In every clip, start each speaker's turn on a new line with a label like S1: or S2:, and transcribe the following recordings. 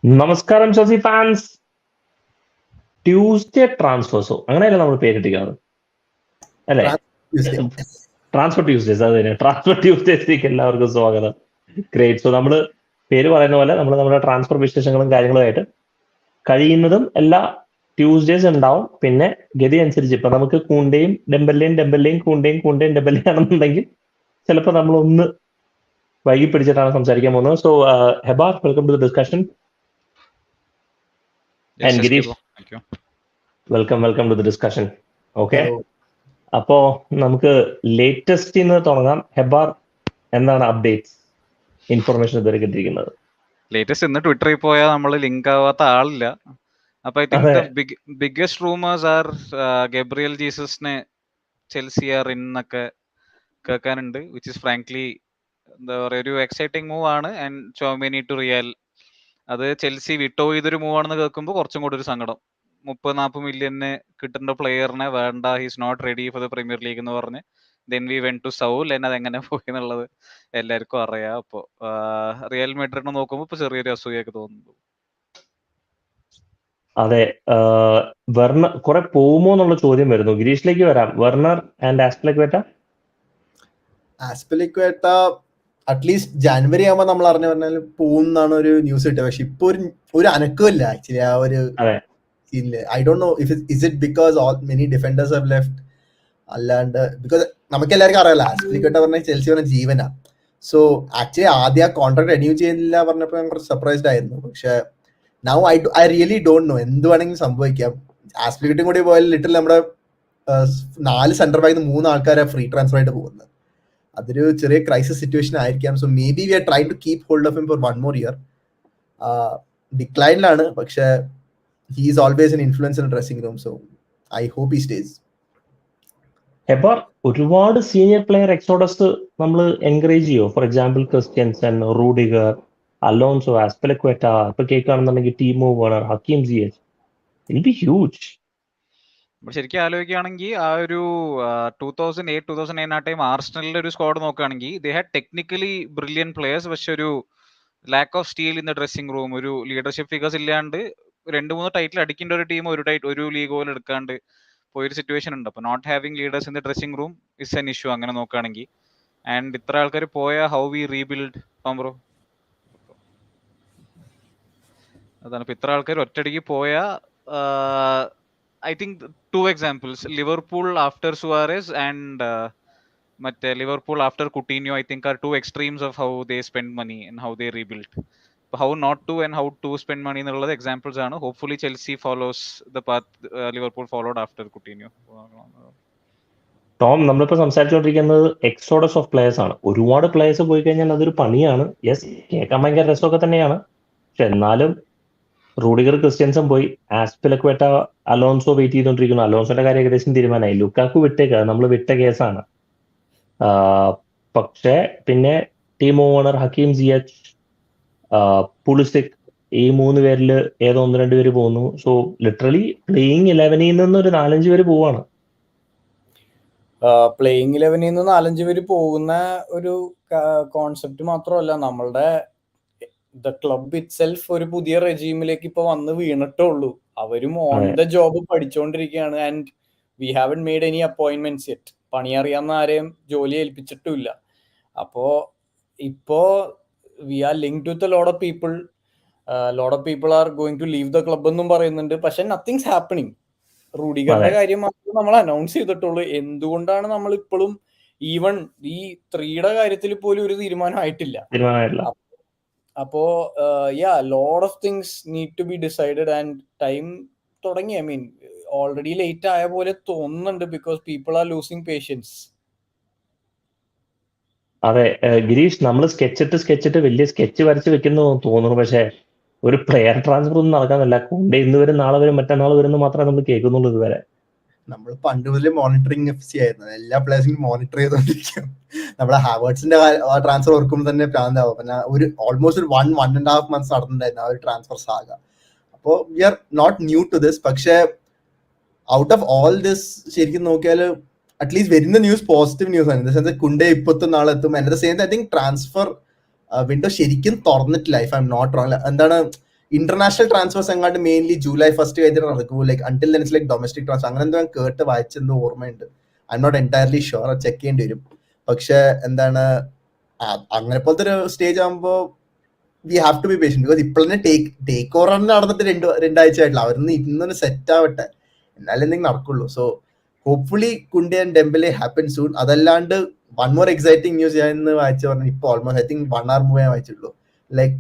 S1: നമസ്കാരം Chelsea fans. Tuesday ട്രാൻസ്ഫേഴ്സോ അങ്ങനെയല്ല നമ്മൾ പേരിട്ടിരിക്കുന്നത് അല്ലേ? Transfer Tuesday's. അത് തന്നെ, ട്രാൻസ്ഫർ ട്യൂസ്ഡേസിലേക്ക് എല്ലാവർക്കും സ്വാഗതം. ഗ്രേറ്റ്. സോ നമ്മള് പേര് പറയുന്ന പോലെ നമ്മൾ നമ്മുടെ ട്രാൻസ്ഫർ വിശേഷങ്ങളും കാര്യങ്ങളുമായിട്ട് കഴിയുന്നതും എല്ലാ ട്യൂസ്ഡേസ് ഉണ്ടാവും. പിന്നെ ഗതി അനുസരിച്ച് ഇപ്പൊ നമുക്ക് കൂണ്ടയും ഡെമ്പല്ലേയും കൂണ്ടയും ഡെമ്പല്ലേ ആണെന്നുണ്ടെങ്കിൽ ചിലപ്പോൾ നമ്മളൊന്ന് വൈകി പിടിച്ചിട്ടാണ് സംസാരിക്കാൻ പോകുന്നത്. സോ ഹെബാർ, welcome to the discussion. And Girish, welcome to the discussion. Okay. അപ്പോ നമുക്ക് ലേറ്റസ്റ്റ് ഇന്ന് തുടങ്ങാം. ഹെബാർ, എന്താണ് അപ്ഡേറ്റ്സ്, ഇൻഫർമേഷൻ ഇതുവരെ കിട്ടിയിരിക്കുന്നത്?
S2: ലേറ്റസ്റ്റ് ഇന്ന് ട്വിറ്ററിൽ പോയാൽ നമ്മൾ ലിങ്ക് ആവാത്ത ആളില്ല. അപ്പൊ I think biggest rumours are Gabriel ജീസസിനെ ചെൽസി ആർ ഇൻ എന്നൊക്കെ കേൾക്കാനുണ്ട്, വിച്ച് ഇസ് ഫ്രാങ്ക്ലി എന്താ പറയുക ഒരു എക്സൈറ്റിംഗ് മൂവ് ആണ്. ആൻഡ് ചോമിനി ടു റിയൽ, അത് ചെൽസി വിട്ടോ ഇതൊരു മൂവ് ആണെന്ന് കേൾക്കുമ്പോൾ കുറച്ചും കൂടി ഒരു സങ്കടം. 30-40 മില്യന് കിട്ടേണ്ട പ്ലെയറിനെ വേണ്ട, he's not ready for the Premier League എന്ന് പറഞ്ഞ് then we went to Saul. എന്നെ അതെങ്ങനെ പോയി എന്നുള്ളത് എല്ലാവർക്കും അറിയാം. അപ്പോൾ റിയൽ മാഡ്രിഡിനെ നോക്കുമ്പോൾ ഇപ്പൊ ചെറിയൊരു അസൂയൊക്കെ തോന്നുന്നു.
S1: അതെ, വെർണർ കുറെ പോകുമോ എന്നുള്ള ചോദ്യം വരുന്നു. ഗിരീഷിലേക്ക് വരാം. വെർണർ ആൻഡ്
S3: ആസ്പെലിക്വേട്ട അറ്റ്ലീസ്റ്റ് ജാനുവരി ആകുമ്പോൾ നമ്മൾ അറിഞ്ഞു പറഞ്ഞാൽ പോകുന്നാണ് ഒരു ന്യൂസ് കിട്ടിയത്. പക്ഷെ ഇപ്പൊ ഒരു അനക്കമില്ല ആക്ച്വലി ആ ഒരു സീനില്. I don't know if is it because all many defenders have left, അല്ലാണ്ട് ബിക്കോസ് നമുക്ക് എല്ലാവർക്കും അറിയാലോ ആസ്പെലിക്വേട്ട പറഞ്ഞ ചെൽസി പറഞ്ഞ ജീവനാ. സോ ആക്ച്വലി ആദ്യം ആ കോൺട്രാക്ട് റിന്യൂ ചെയ്യുന്നില്ല പറഞ്ഞപ്പോൾ ഞാൻ കുറച്ച് സർപ്രൈസ്ഡ് ആയിരുന്നു. പക്ഷെ now I really don't know, എന്ത് വേണമെങ്കിലും സംഭവിക്കാം. ആസ്പെലിക്വേട്ടും കൂടി പോയാൽ ലിറ്റിൽ നമ്മുടെ 4 സെന്റർ ബാക്കിൽ 3 ആൾക്കാരെ ഫ്രീ ട്രാൻസ്ഫർ ആയിട്ട് പോകുന്നത്. അതൊരു ചെറിയ ക്രൈസിസ് സിറ്റുവേഷൻ ആയിരിക്കാം. So maybe we are try to keep hold of him for 1 more year. ഡിക്ലൈനിലാണ്, പക്ഷെ he is always an influence in dressing room. So I hope he stays.
S1: Hebar, ഒരുപാട് senior player exodus നമ്മൾ encourage ചെയ്യോ? For example Christensen, Rudiger, Alonso, Azpilicueta, ഇപ്പൊ കേൾക്കുകയാണെന്നുണ്ടെങ്കിൽ Timo Werner, Hakim Ziyech. It be huge.
S2: ശരിക്കും ആലോചിക്കുകയാണെങ്കിൽ ആ ഒരു 2008 ആ ടൈം ആർസണലിന്റെ ഒരു സ്ക്വാഡ് നോക്കുകയാണെങ്കിൽ they had technically brilliant players, പക്ഷെ ഒരു lack of steel in the dressing room, ഒരു ലീഡർഷിപ്പ് ഫിഗേഴ്സ് ഇല്ലാണ്ട് 2-3 ടൈറ്റിൽ അടിക്കേണ്ട ഒരു ടീം ഒരു ലീഗ് പോലും എടുക്കാണ്ട് പോയൊരു സിറ്റുവേഷൻ ഉണ്ട്. അപ്പോൾ not having leaders in the dressing room is an issue അങ്ങനെ നോക്കുകയാണെങ്കിൽ. ആൻഡ് ഇത്ര ആൾക്കാർ പോയ ഹൗ വി റീബിൽഡ് ബ്രോ, അതാണ്. ഇപ്പൊ ഇത്ര ആൾക്കാർ ഒറ്റയടിക്ക് പോയ I think 2 examples, Liverpool after Suarez and Liverpool after Coutinho, I think are 2 extremes of how they spend money and how they rebuild. How not to and how to spend money ennullad examples aanu. Hopefully Chelsea follows the path Liverpool followed after Coutinho.
S1: Tom, നമ്മളിപ്പോൾ സംസാരിച്ചുകൊണ്ടിരിക്കുന്നത് exodus of players ആണ്. ഒരുപാട് players പോയി കഴിഞ്ഞാൽ അതൊരു പണിയാണ്. Yes, കേൾക്കാൻ ഭയങ്കര രസമൊക്കെ തന്നെയാണ്. പക്ഷെ എന്നാലും റൂഡിഗർ, ക്രിസ്ത്യൻസൺ പോയി, ആസ്പെലിക്വേറ്റ, അലോൺസോ വെയിറ്റ് ചെയ്തുകൊണ്ടിരിക്കുന്നു. അലോൺസോന്റെ കാര്യം ഏകദേശം തീരുമാനമായി. ലുക്കാക്കു വിട്ടേക്ക്, നമ്മൾ വിട്ട കേസാണ്. പക്ഷെ പിന്നെ ടീമോ വേർണർ, ഹക്കീം സിയച്ച്, പുളിസിക്, ഈ 3 പേരിൽ ഏതോ 1-2 പേര് പോകുന്നു. സോ ലിറ്ററലി പ്ലേയിങ് 11 നിന്ന് ഒരു 4-5 പേര് പോവാണ്.
S4: പ്ലേയിങ് 11 നിന്ന് 4-5 പേര് പോകുന്ന ഒരു കോൺസെപ്റ്റ് മാത്രമല്ല, നമ്മളുടെ ദ ക്ലബ് ഇറ്റ് സെൽഫ് ഒരു പുതിയ റെജീമിലേക്ക് ഇപ്പൊ വന്ന് വീണിട്ടേ ഉള്ളൂ. അവരും ഓൺ ദ ജോബ് പഠിച്ചുകൊണ്ടിരിക്കുകയാണ്. And we haven't made any appointments yet. പണി അറിയാവുന്ന ആരെയും ജോലി ഏൽപ്പിച്ചിട്ടുമില്ല. അപ്പോ ഇപ്പോ we are linked with lot of people are going to leave the club എന്നും പറയുന്നുണ്ട്. പക്ഷെ നത്തിങ്സ് ഹാപ്പണിങ്. റൂഡിഗറിന്റെ കാര്യം മാത്രമേ നമ്മൾ അനൗൺസ് ചെയ്തിട്ടുള്ളൂ. എന്തുകൊണ്ടാണ് നമ്മൾ ഇപ്പോഴും ഈവൻ ഈ 3യുടെ കാര്യത്തിൽ പോലും ഒരു തീരുമാനം ആയിട്ടില്ല. അപ്പോ lot of things need to be decided and time തുടങ്ങി. ഐ മീൻ ഓൾറെഡി ലേറ്റ് ആയ പോലെ തോന്നുന്നുണ്ട്, because people are losing patience.
S1: അതെ ഗിരീഷ്, നമ്മൾ സ്കെച്ചിട്ട് വലിയ സ്കെച്ച് വരച്ച് വെക്കുന്നു തോന്നുന്നു. പക്ഷെ ഒരു പ്ലെയർ ട്രാൻസ്ഫർ ഒന്നും നടക്കാനില്ല. കൊണ്ടേ ഇന്ന് വരും, നാളെ വരും, മറ്റന്നാൾ വരുന്നു മാത്രമേ നമ്മൾ കേൾക്കുന്നുള്ളൂ ഇതുവരെ.
S3: നമ്മൾ പണ്ട് മുതലേ മോണിറ്ററിംഗ് എഫ്സി ആയിരുന്നു. എല്ലാ പ്ലേയേഴ്സിനും മോണിറ്റർ ചെയ്തോണ്ടിരിക്കും. നമ്മുടെ ഹാവേർട്സിന്റെ ട്രാൻസ്ഫർ ഓർക്കുമ്പോൾ തന്നെ പ്രാന്താവും. പിന്നെ ഒരു ഓൾമോസ്റ്റ് ഒരു 1.5 months നടന്നിട്ടുണ്ടായിരുന്നു ആ ഒരു ട്രാൻസ്ഫർ സാഗ. അപ്പോൾ we are not new to this. പക്ഷെ ഔട്ട് ഓഫ് ഓൾ ദിസ് ശരിക്കും നോക്കിയാൽ അറ്റ്ലീസ്റ്റ് വരുന്ന ന്യൂസ് പോസിറ്റീവ് ന്യൂസ് ആണ്. ഇൻ ദ സെൻസ് കുണ്ടേ ഇപ്പത്തെ നാളെ എത്തും. And the same I think transfer window ശരിക്കും തുറന്നിട്ടില്ല, if I M not wrong. എന്താണ് ഇന്റർനാഷണൽ ട്രാൻസ്ഫേഴ്സ് എങ്ങാണ്ട് മെയിൻലി ജൂലൈ 1 കഴിഞ്ഞിട്ട് നടക്കൂ, like until then it's like domestic transfer, അങ്ങനെ എന്തോ ഞാൻ കേട്ട് വായിച്ചെന്തോ ഓർമ്മയുണ്ട്. I M not entirely sure, check ചെയ്യേണ്ടി വരും. പക്ഷെ എന്താണ് അങ്ങനെ പോലത്തെ ഒരു സ്റ്റേജ് ആകുമ്പോൾ we have to be patient, because ഇപ്പോൾ തന്നെ ടേക്ക് ഓവർ നടന്നിട്ട് രണ്ടാഴ്ച ആയിട്ടില്ല. അവരൊന്ന് ഇന്നൊന്ന് സെറ്റ് ആവട്ടെ, എന്നാലും എന്തെങ്കിലും നടക്കുള്ളൂ. So hopefully Kounde and Dembele happen soon. അതല്ലാണ്ട് വൺ മോർ എക്സൈറ്റിംഗ് ന്യൂസ് ഞാൻ ഇന്ന് വായിച്ചു പറഞ്ഞു, ഇപ്പോൾ ഓൾമോസ്റ്റ് ഐ തിങ്ക് 1 hour മുമ്പേ വായിച്ചുള്ളൂ. Like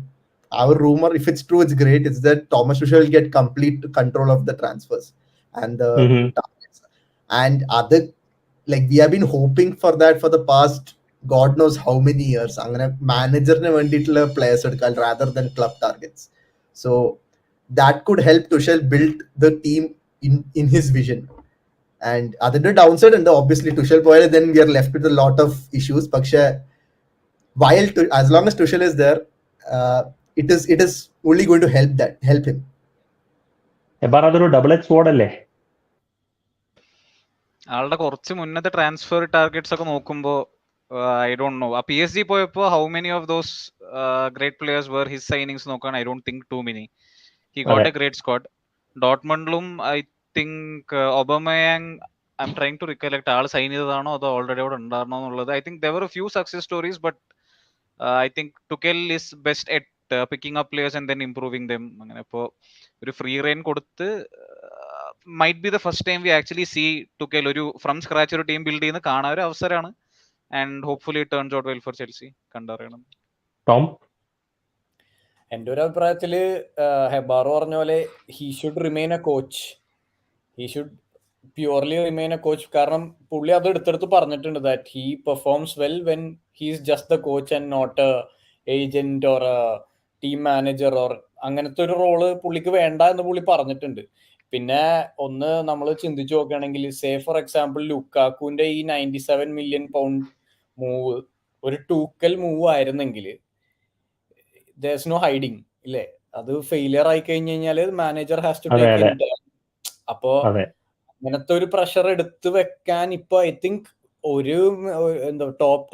S3: our rumor, if it's true, it's great, is that Thomas Tuchel will get complete control of the transfers and the targets. And other, like we have been hoping for that for the past god knows how many years, അങ്ങനെ മാനേജറിന് വേണ്ടിയിട്ടുള്ള players എടുക്കാൻ rather than club targets. So that could help Tuchel build the team in his vision. And അതിന്റെ downside ഉണ്ട്, obviously Tuchel പോയാൽ then we are left with a lot of issues. പക്ഷെ while as long as Tuchel is there, it is only going to help him.
S1: അതൊരു double edge sword അല്ലേ?
S2: ആളുടെ കുറച്ച് മുന്നത്തെ transfer targets ഒക്കെ നോക്കുമ്പോൾ ഐ ഡോണ്ട് നോ. ആ PSG പോയപ്പോൾ how many of those great players were his signings നോക്കുകയാണ്, I don't think too many. He got a great squad. ഡോട്ട്മണ്ടിലും I think Aubameyang, I am trying to recollect ആൾ sign ചെയ്തതാണോ അതോ already അവിടെ ഉണ്ടായിരുന്നോ എന്നുള്ളത്. I think there were a few success stories, but I think Tuchel is best at picking up players and then improving them. അങ്ങനെ ഇപ്പോൾ ഒരു free rein കൊടുത്ത് might be the first time we actually see Tuchel ഒരു from scratch ഒരു team build ചെയ്യുന്ന കാണാൻ ഒരു അവസരമാണ്. And hopefully it turns out well for Chelsea. കണ്ടറിയണം.
S1: ടോം,
S4: എൻ്റെ ഒരു അഭിപ്രായത്തില് ഹെബാറോ പറഞ്ഞ പോലെ he should remain a coach. He should purely remain a coach. കാരണം പുള്ളി അത് എടുത്തെടുത്ത് പറഞ്ഞിട്ടുണ്ട് that he performs well when he is just the coach and not A agent or A team manager or അങ്ങനത്തെ ഒരു റോള് പുള്ളിക്ക് വേണ്ട എന്ന് പുള്ളി പറഞ്ഞിട്ടുണ്ട്. പിന്നെ ഒന്ന് നമ്മൾ ചിന്തിച്ചു നോക്കുകയാണെങ്കിൽ, സേ ഫോർ എക്സാമ്പിൾ ലുക്കാക്കുവിന്റെ ഈ 97 million pound മൂവ് ഒരു ടൂക്കൽ മൂവ് ആയിരുന്നെങ്കിൽ there's no hiding ഇല്ലേ? അത് ഫെയിലിയർ ആയി കഴിഞ്ഞു കഴിഞ്ഞാൽ manager has to take it. അപ്പോ അങ്ങനത്തെ ഒരു പ്രഷർ എടുത്ത് വെക്കാൻ ഇപ്പൊ ഐ തിങ്ക് ഒരു എന്താ ടോപ്പ്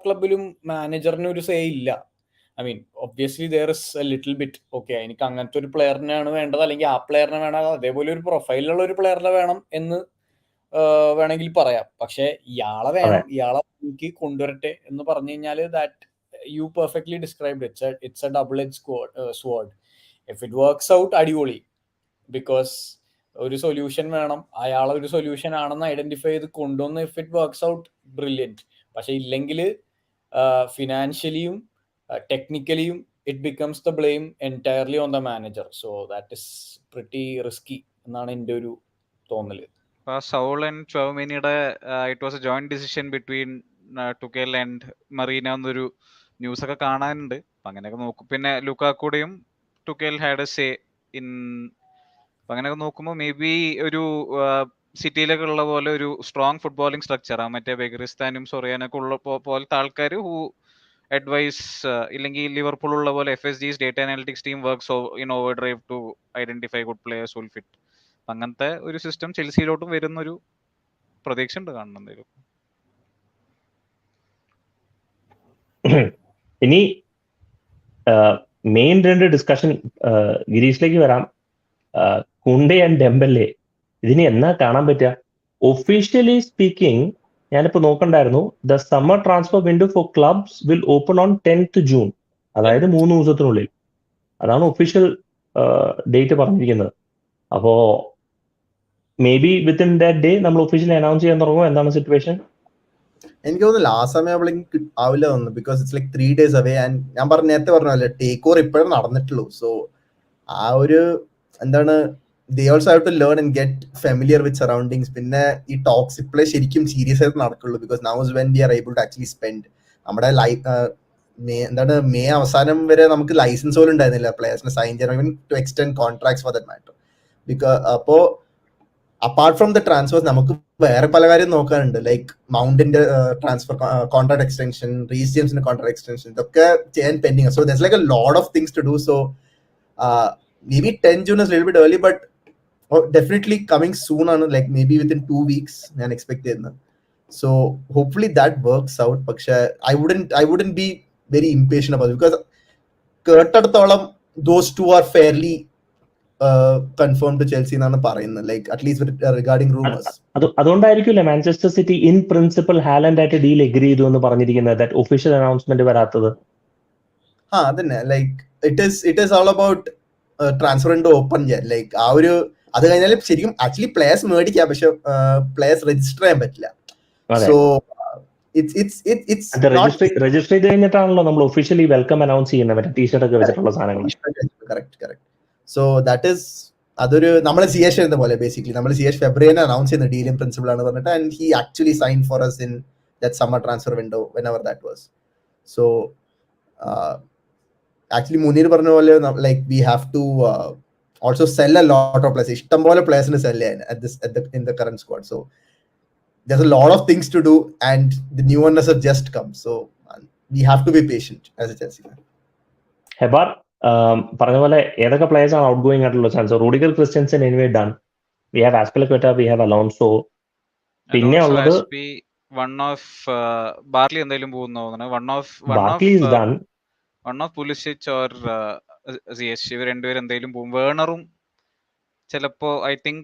S4: ക്ലബിലും മാനേജറിന് ഒരു സേ ഇല്ല. I mean obviously there is A little bit okay, എനിക്ക് അങ്ങനത്തെ ഒരു പ്ലെയറിനാണ് വേണ്ടത്, അല്ലെങ്കിൽ ആ പ്ലെയറിനെ വേണം, അതേപോലെ ഒരു പ്രൊഫൈലുള്ള ഒരു പ്ലെയറിനെ വേണം എന്ന് വേണമെങ്കിൽ പറയാം. പക്ഷെ ഇയാളെ വേണം, ഇയാളെ എനിക്ക് കൊണ്ടുവരട്ടെ എന്ന് പറഞ്ഞു കഴിഞ്ഞാൽ that you perfectly described it. It's a double-edged sword. If it works out, അടിപൊളി, ബിക്കോസ് ഒരു സൊല്യൂഷൻ വേണം, അയാളെ ഒരു സൊല്യൂഷൻ ആണെന്ന് ഐഡന്റിഫൈ ചെയ്ത് കൊണ്ടുവന്ന് if it works out brilliant. പക്ഷെ ഇല്ലെങ്കിൽ ഫിനാൻഷ്യലിയും ടെക്നിക്കലിയും it becomes the blame entirely on the manager. So that is pretty risky എന്നാണ് എൻ്റെ ഒരു തോന്നല്.
S2: സൗൾ ആൻഡ് ചൗമിനിയുടെ it was a joint decision between Tuchel and Marina എന്നൊരു ന്യൂസ് ഒക്കെ കാണാനുണ്ട്. അപ്പം അങ്ങനെയൊക്കെ നോക്കും. പിന്നെ ലുക്കാക്കൂടെയും Tuchel had a say in. അപ്പം അങ്ങനെയൊക്കെ നോക്കുമ്പോൾ മേ ബി ഒരു സിറ്റിയിലൊക്കെ ഉള്ള പോലെ ഒരു സ്ട്രോങ് ഫുട്ബോളിംഗ് സ്ട്രക്ചറാണ്. മറ്റേ ബെഗറിസ്ഥാനും സൊറിയാനൊക്കെ ഉള്ള പോലത്തെ ആൾക്കാർ ഹു അഡ്വൈസ്, ഇല്ലെങ്കിൽ ലിവർപൂൾ ഉള്ള പോലെ FSG's data analytics team works in over drive to identify good players will fit. അങ്ങനത്തെ ഒരു സിസ്റ്റം ചെൽസിയിലോട്ടും വരുന്നൊരു പ്രതീക്ഷ ഉണ്ട് കാണണം എന്തായാലും.
S1: ഇനി മെയിൻ 2 ഡിസ്കഷൻ ഗിരീഷിലേക്ക് വരാം. കുണ്ടെ ആൻഡ് ഡെംബലെ, ഇതിന് എന്നാ കാണാൻ പറ്റുക? ഒഫീഷ്യലി സ്പീക്കിംഗ് ഞാനിപ്പോ നോക്കണ്ടായിരുന്നു, the summer transfer window for clubs will open on 10th June, അതായത് 3 ദിവസത്തിനുള്ളിൽ. അതാണ് ഒഫീഷ്യൽ ഡേറ്റ് പറഞ്ഞിരിക്കുന്നത്. അപ്പോ may be within that day നമ്മൾ ഒഫീഷ്യലി അനൗൺസ് ചെയ്യാൻ തുടങ്ങും. എന്താണ് സിറ്റുവേഷൻ?
S3: എനിക്ക് തോന്നുന്നില്ല ആ സമയം ആവില്ല തോന്നുന്നു, because it's like 3 days away. And ഞാൻ നേരത്തെ പറഞ്ഞല്ലേ ടേക്ക് ഓവർ ഇപ്പോഴും നടന്നിട്ടുള്ളൂ. സോ ആ ഒരു എന്താണ്, they also have to learn and get familiar with surroundings. പിന്നെ ഈ ടോക്സ് ഇപ്പോഴേ ശരിക്കും സീരിയസ് ആയിട്ട് നടക്കുള്ളൂ, because now is when we are able to actually spend. നമ്മുടെ മെയ് അവസാനം വരെ നമുക്ക് ലൈസൻസ് പോലും ഉണ്ടായിരുന്നില്ല പ്ലേയേഴ്സിനെ സൈൻ ചെയ്യാൻ, even to extend contracts for that matter. Because അപ്പോൾ അപ്പാർട്ട് ഫ്രം ദ ട്രാൻസ്ഫേഴ്സ് നമുക്ക് വേറെ പല കാര്യം നോക്കാനുണ്ട്. ലൈക്ക് മൗണ്ടിന്റെ ട്രാൻസ്ഫർ കോൺട്രാക്ട് എക്സ്റ്റൻഷൻ, റീസ് ജെയിംസിന്റെ കോൺട്രാക്ട് എക്സ്റ്റൻഷൻ, ഇതൊക്കെ ചെയ്യാൻ പെൻഡിങ്. So there's like a lot of things to do. So maybe 10 June is a little bit early, but definitely coming soon ആണ്, like maybe within 2 weeks ഞാൻ expect ചെയ്യുന്നത്. So hopefully that works out. പക്ഷെ I wouldn't be very impatient about it, because കേട്ടടത്തോളം those two are fairly confirmed to Chelsea എന്നാണ് പറയുന്നത്, like at least regarding rumours.
S1: അതുകൊണ്ടായിരിക്കില്ല Manchester City in principle Haaland ആയിട്ട് deal agree ചെയ്തു എന്ന് പറഞ്ഞിരിക്കുന്നത്, that official announcement വരാത്തത്.
S3: അതന്നെ, like it is all about transfer window open ചെയ്യാൻ. ലൈക്ക് ആ ഒരു അത് കഴിഞ്ഞാൽ ശരിക്കും ആക്ച്വലി പ്ലേയേഴ്സ് മേടിക്കാം, പക്ഷെ പ്ലേയേഴ്സ് രജിസ്റ്റർ ചെയ്യാൻ പറ്റില്ല. സോ
S1: രജിസ്റ്റർ ചെയ്ത് കഴിഞ്ഞിട്ടാണല്ലോ നമ്മൾ ഒഫീഷ്യലി വെൽക്കം അനൗൺസ് ചെയ്യുന്നത്, ടീഷർട്ട് ഒക്കെ വെച്ചിട്ടുള്ള സാധനങ്ങൾ.
S3: കറക്റ്റ്. സോ ദാറ്റ് ഈസ് അതൊരു നമ്മളെ സിയേഷ് എന്ന പോലെ ബേസിക്കലി നമ്മൾ സിയേഷ് ഫെബ്രുവരിയിൽ അനൗൺസ് ചെയ്യുന്ന ഡീൽ ഇൻ പ്രിൻസിപ്പിൾ ആണ് പറഞ്ഞിട്ട്, and he actually sign for us in that summer transfer window whenever that was. So actually Muneer പറഞ്ഞ പോലെ like we have to also sell a lot of players. ഇഷ്ടം പോലെ പ്ലേയേഴ്സിന് cell ചെയ്യാൻ in the current squad. So there's a lot of things to do and the new owners have just come. So we have to be patient as a Chelsea fan.
S1: Hebar പറഞ്ഞ പോലെ ഏതൊക്കെ players ആണ് outgoing ആയിട്ടുള്ള chance? Rudiger Christensen anyway done, we have Azpilicueta, we have Alonso, പിന്നെ ഉള്ളത്
S2: one of Barkley എന്തായാലും പോകുന്നു,
S1: Barkley is done,
S2: one of Pulisic or Ziyech, ഇവർ രണ്ടുപേരും എന്തായാലും പോകും. വേണറും ചിലപ്പോ ഐ തിങ്ക്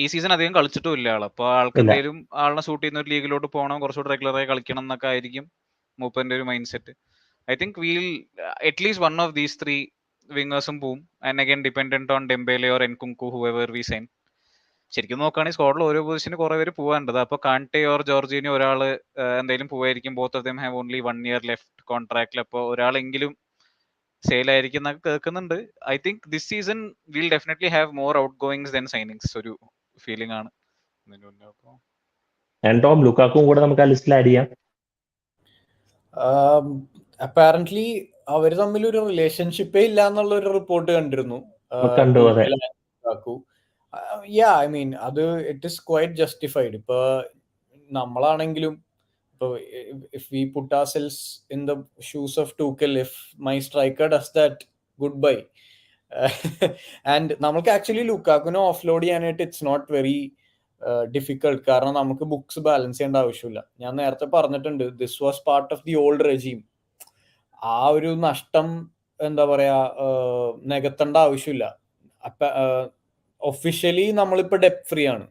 S2: ഈ സീസൺ അധികം കളിച്ചിട്ടും ഇല്ല ആള്, അപ്പൊ ആൾക്ക് എന്തെങ്കിലും ആളിനെ സൂട്ട് ചെയ്യുന്ന ഒരു ലീഗിലോട്ട് പോകണം, കുറച്ചുകൂടി റെഗുലറായി കളിക്കണം എന്നൊക്കെ ആയിരിക്കും മൂപ്പന്റെ ഒരു mind set. I think we'll at least one of these three wingers പോവും, and again dependent on Dembele or Nkunku, whoever we sign. ശരിക്കും നോക്കുകയാണെങ്കിൽ സ്ക്വാഡിൽ ഓരോ പൊസിഷന് കുറെ പേര് പോകാനുണ്ട്. അപ്പൊ കാണ്ടെ ഓർ ജോർജിനോ ഒരാള് എന്തായാലും പോവായിരിക്കും. Both of them have only 1 year left കോൺട്രാക്റ്റിൽ, അപ്പോൾ ഒരാളെങ്കിലും സെയിൽ ആയിരിക്കും എന്നൊക്കെ കേൾക്കുന്നുണ്ട്. I think this season will definitely have more outgoings than signings, ഒരു ഫീലിംഗ് ആണ്.
S1: ടോം ലുക്കാക്കും കൂടെ നമുക്ക് ആ ലിസ്റ്റിൽ ആഡ് ചെയ്യാം.
S4: അപ്പാരന്റ്ലി അവര് തമ്മിൽ ഒരു റിലേഷൻഷിപ്പേ ഇല്ല എന്നുള്ള ഒരു റിപ്പോർട്ട് കണ്ടിരുന്നു. ഐ മീൻ അത് ഇറ്റ് ഇസ് ക്വൈറ്റ് ജസ്റ്റിഫൈഡ്. ഇപ്പൊ നമ്മളാണെങ്കിലും ഇപ്പൊ if we put ourselves in the shoes of Tuchel, if my striker does that, goodbye. And നമുക്ക് ആക്ച്വലി ലുക്കാക്കുനെ ഓഫ്ലോഡ് ചെയ്യാനായിട്ട് ഇറ്റ്സ് നോട്ട് വെരി ഡിഫിക്കൾട്ട്, കാരണം നമുക്ക് ബുക്സ് ബാലൻസ് ചെയ്യേണ്ട ആവശ്യമില്ല. ഞാൻ നേരത്തെ പറഞ്ഞിട്ടുണ്ട്, this was part of the old regime. ആ ഒരു നഷ്ടം എന്താ പറയാ നികത്തേണ്ട ആവശ്യമില്ല. ഒഫീഷ്യലി നമ്മളിപ്പോ ഡെറ്റ് ഫ്രീ ആണ്,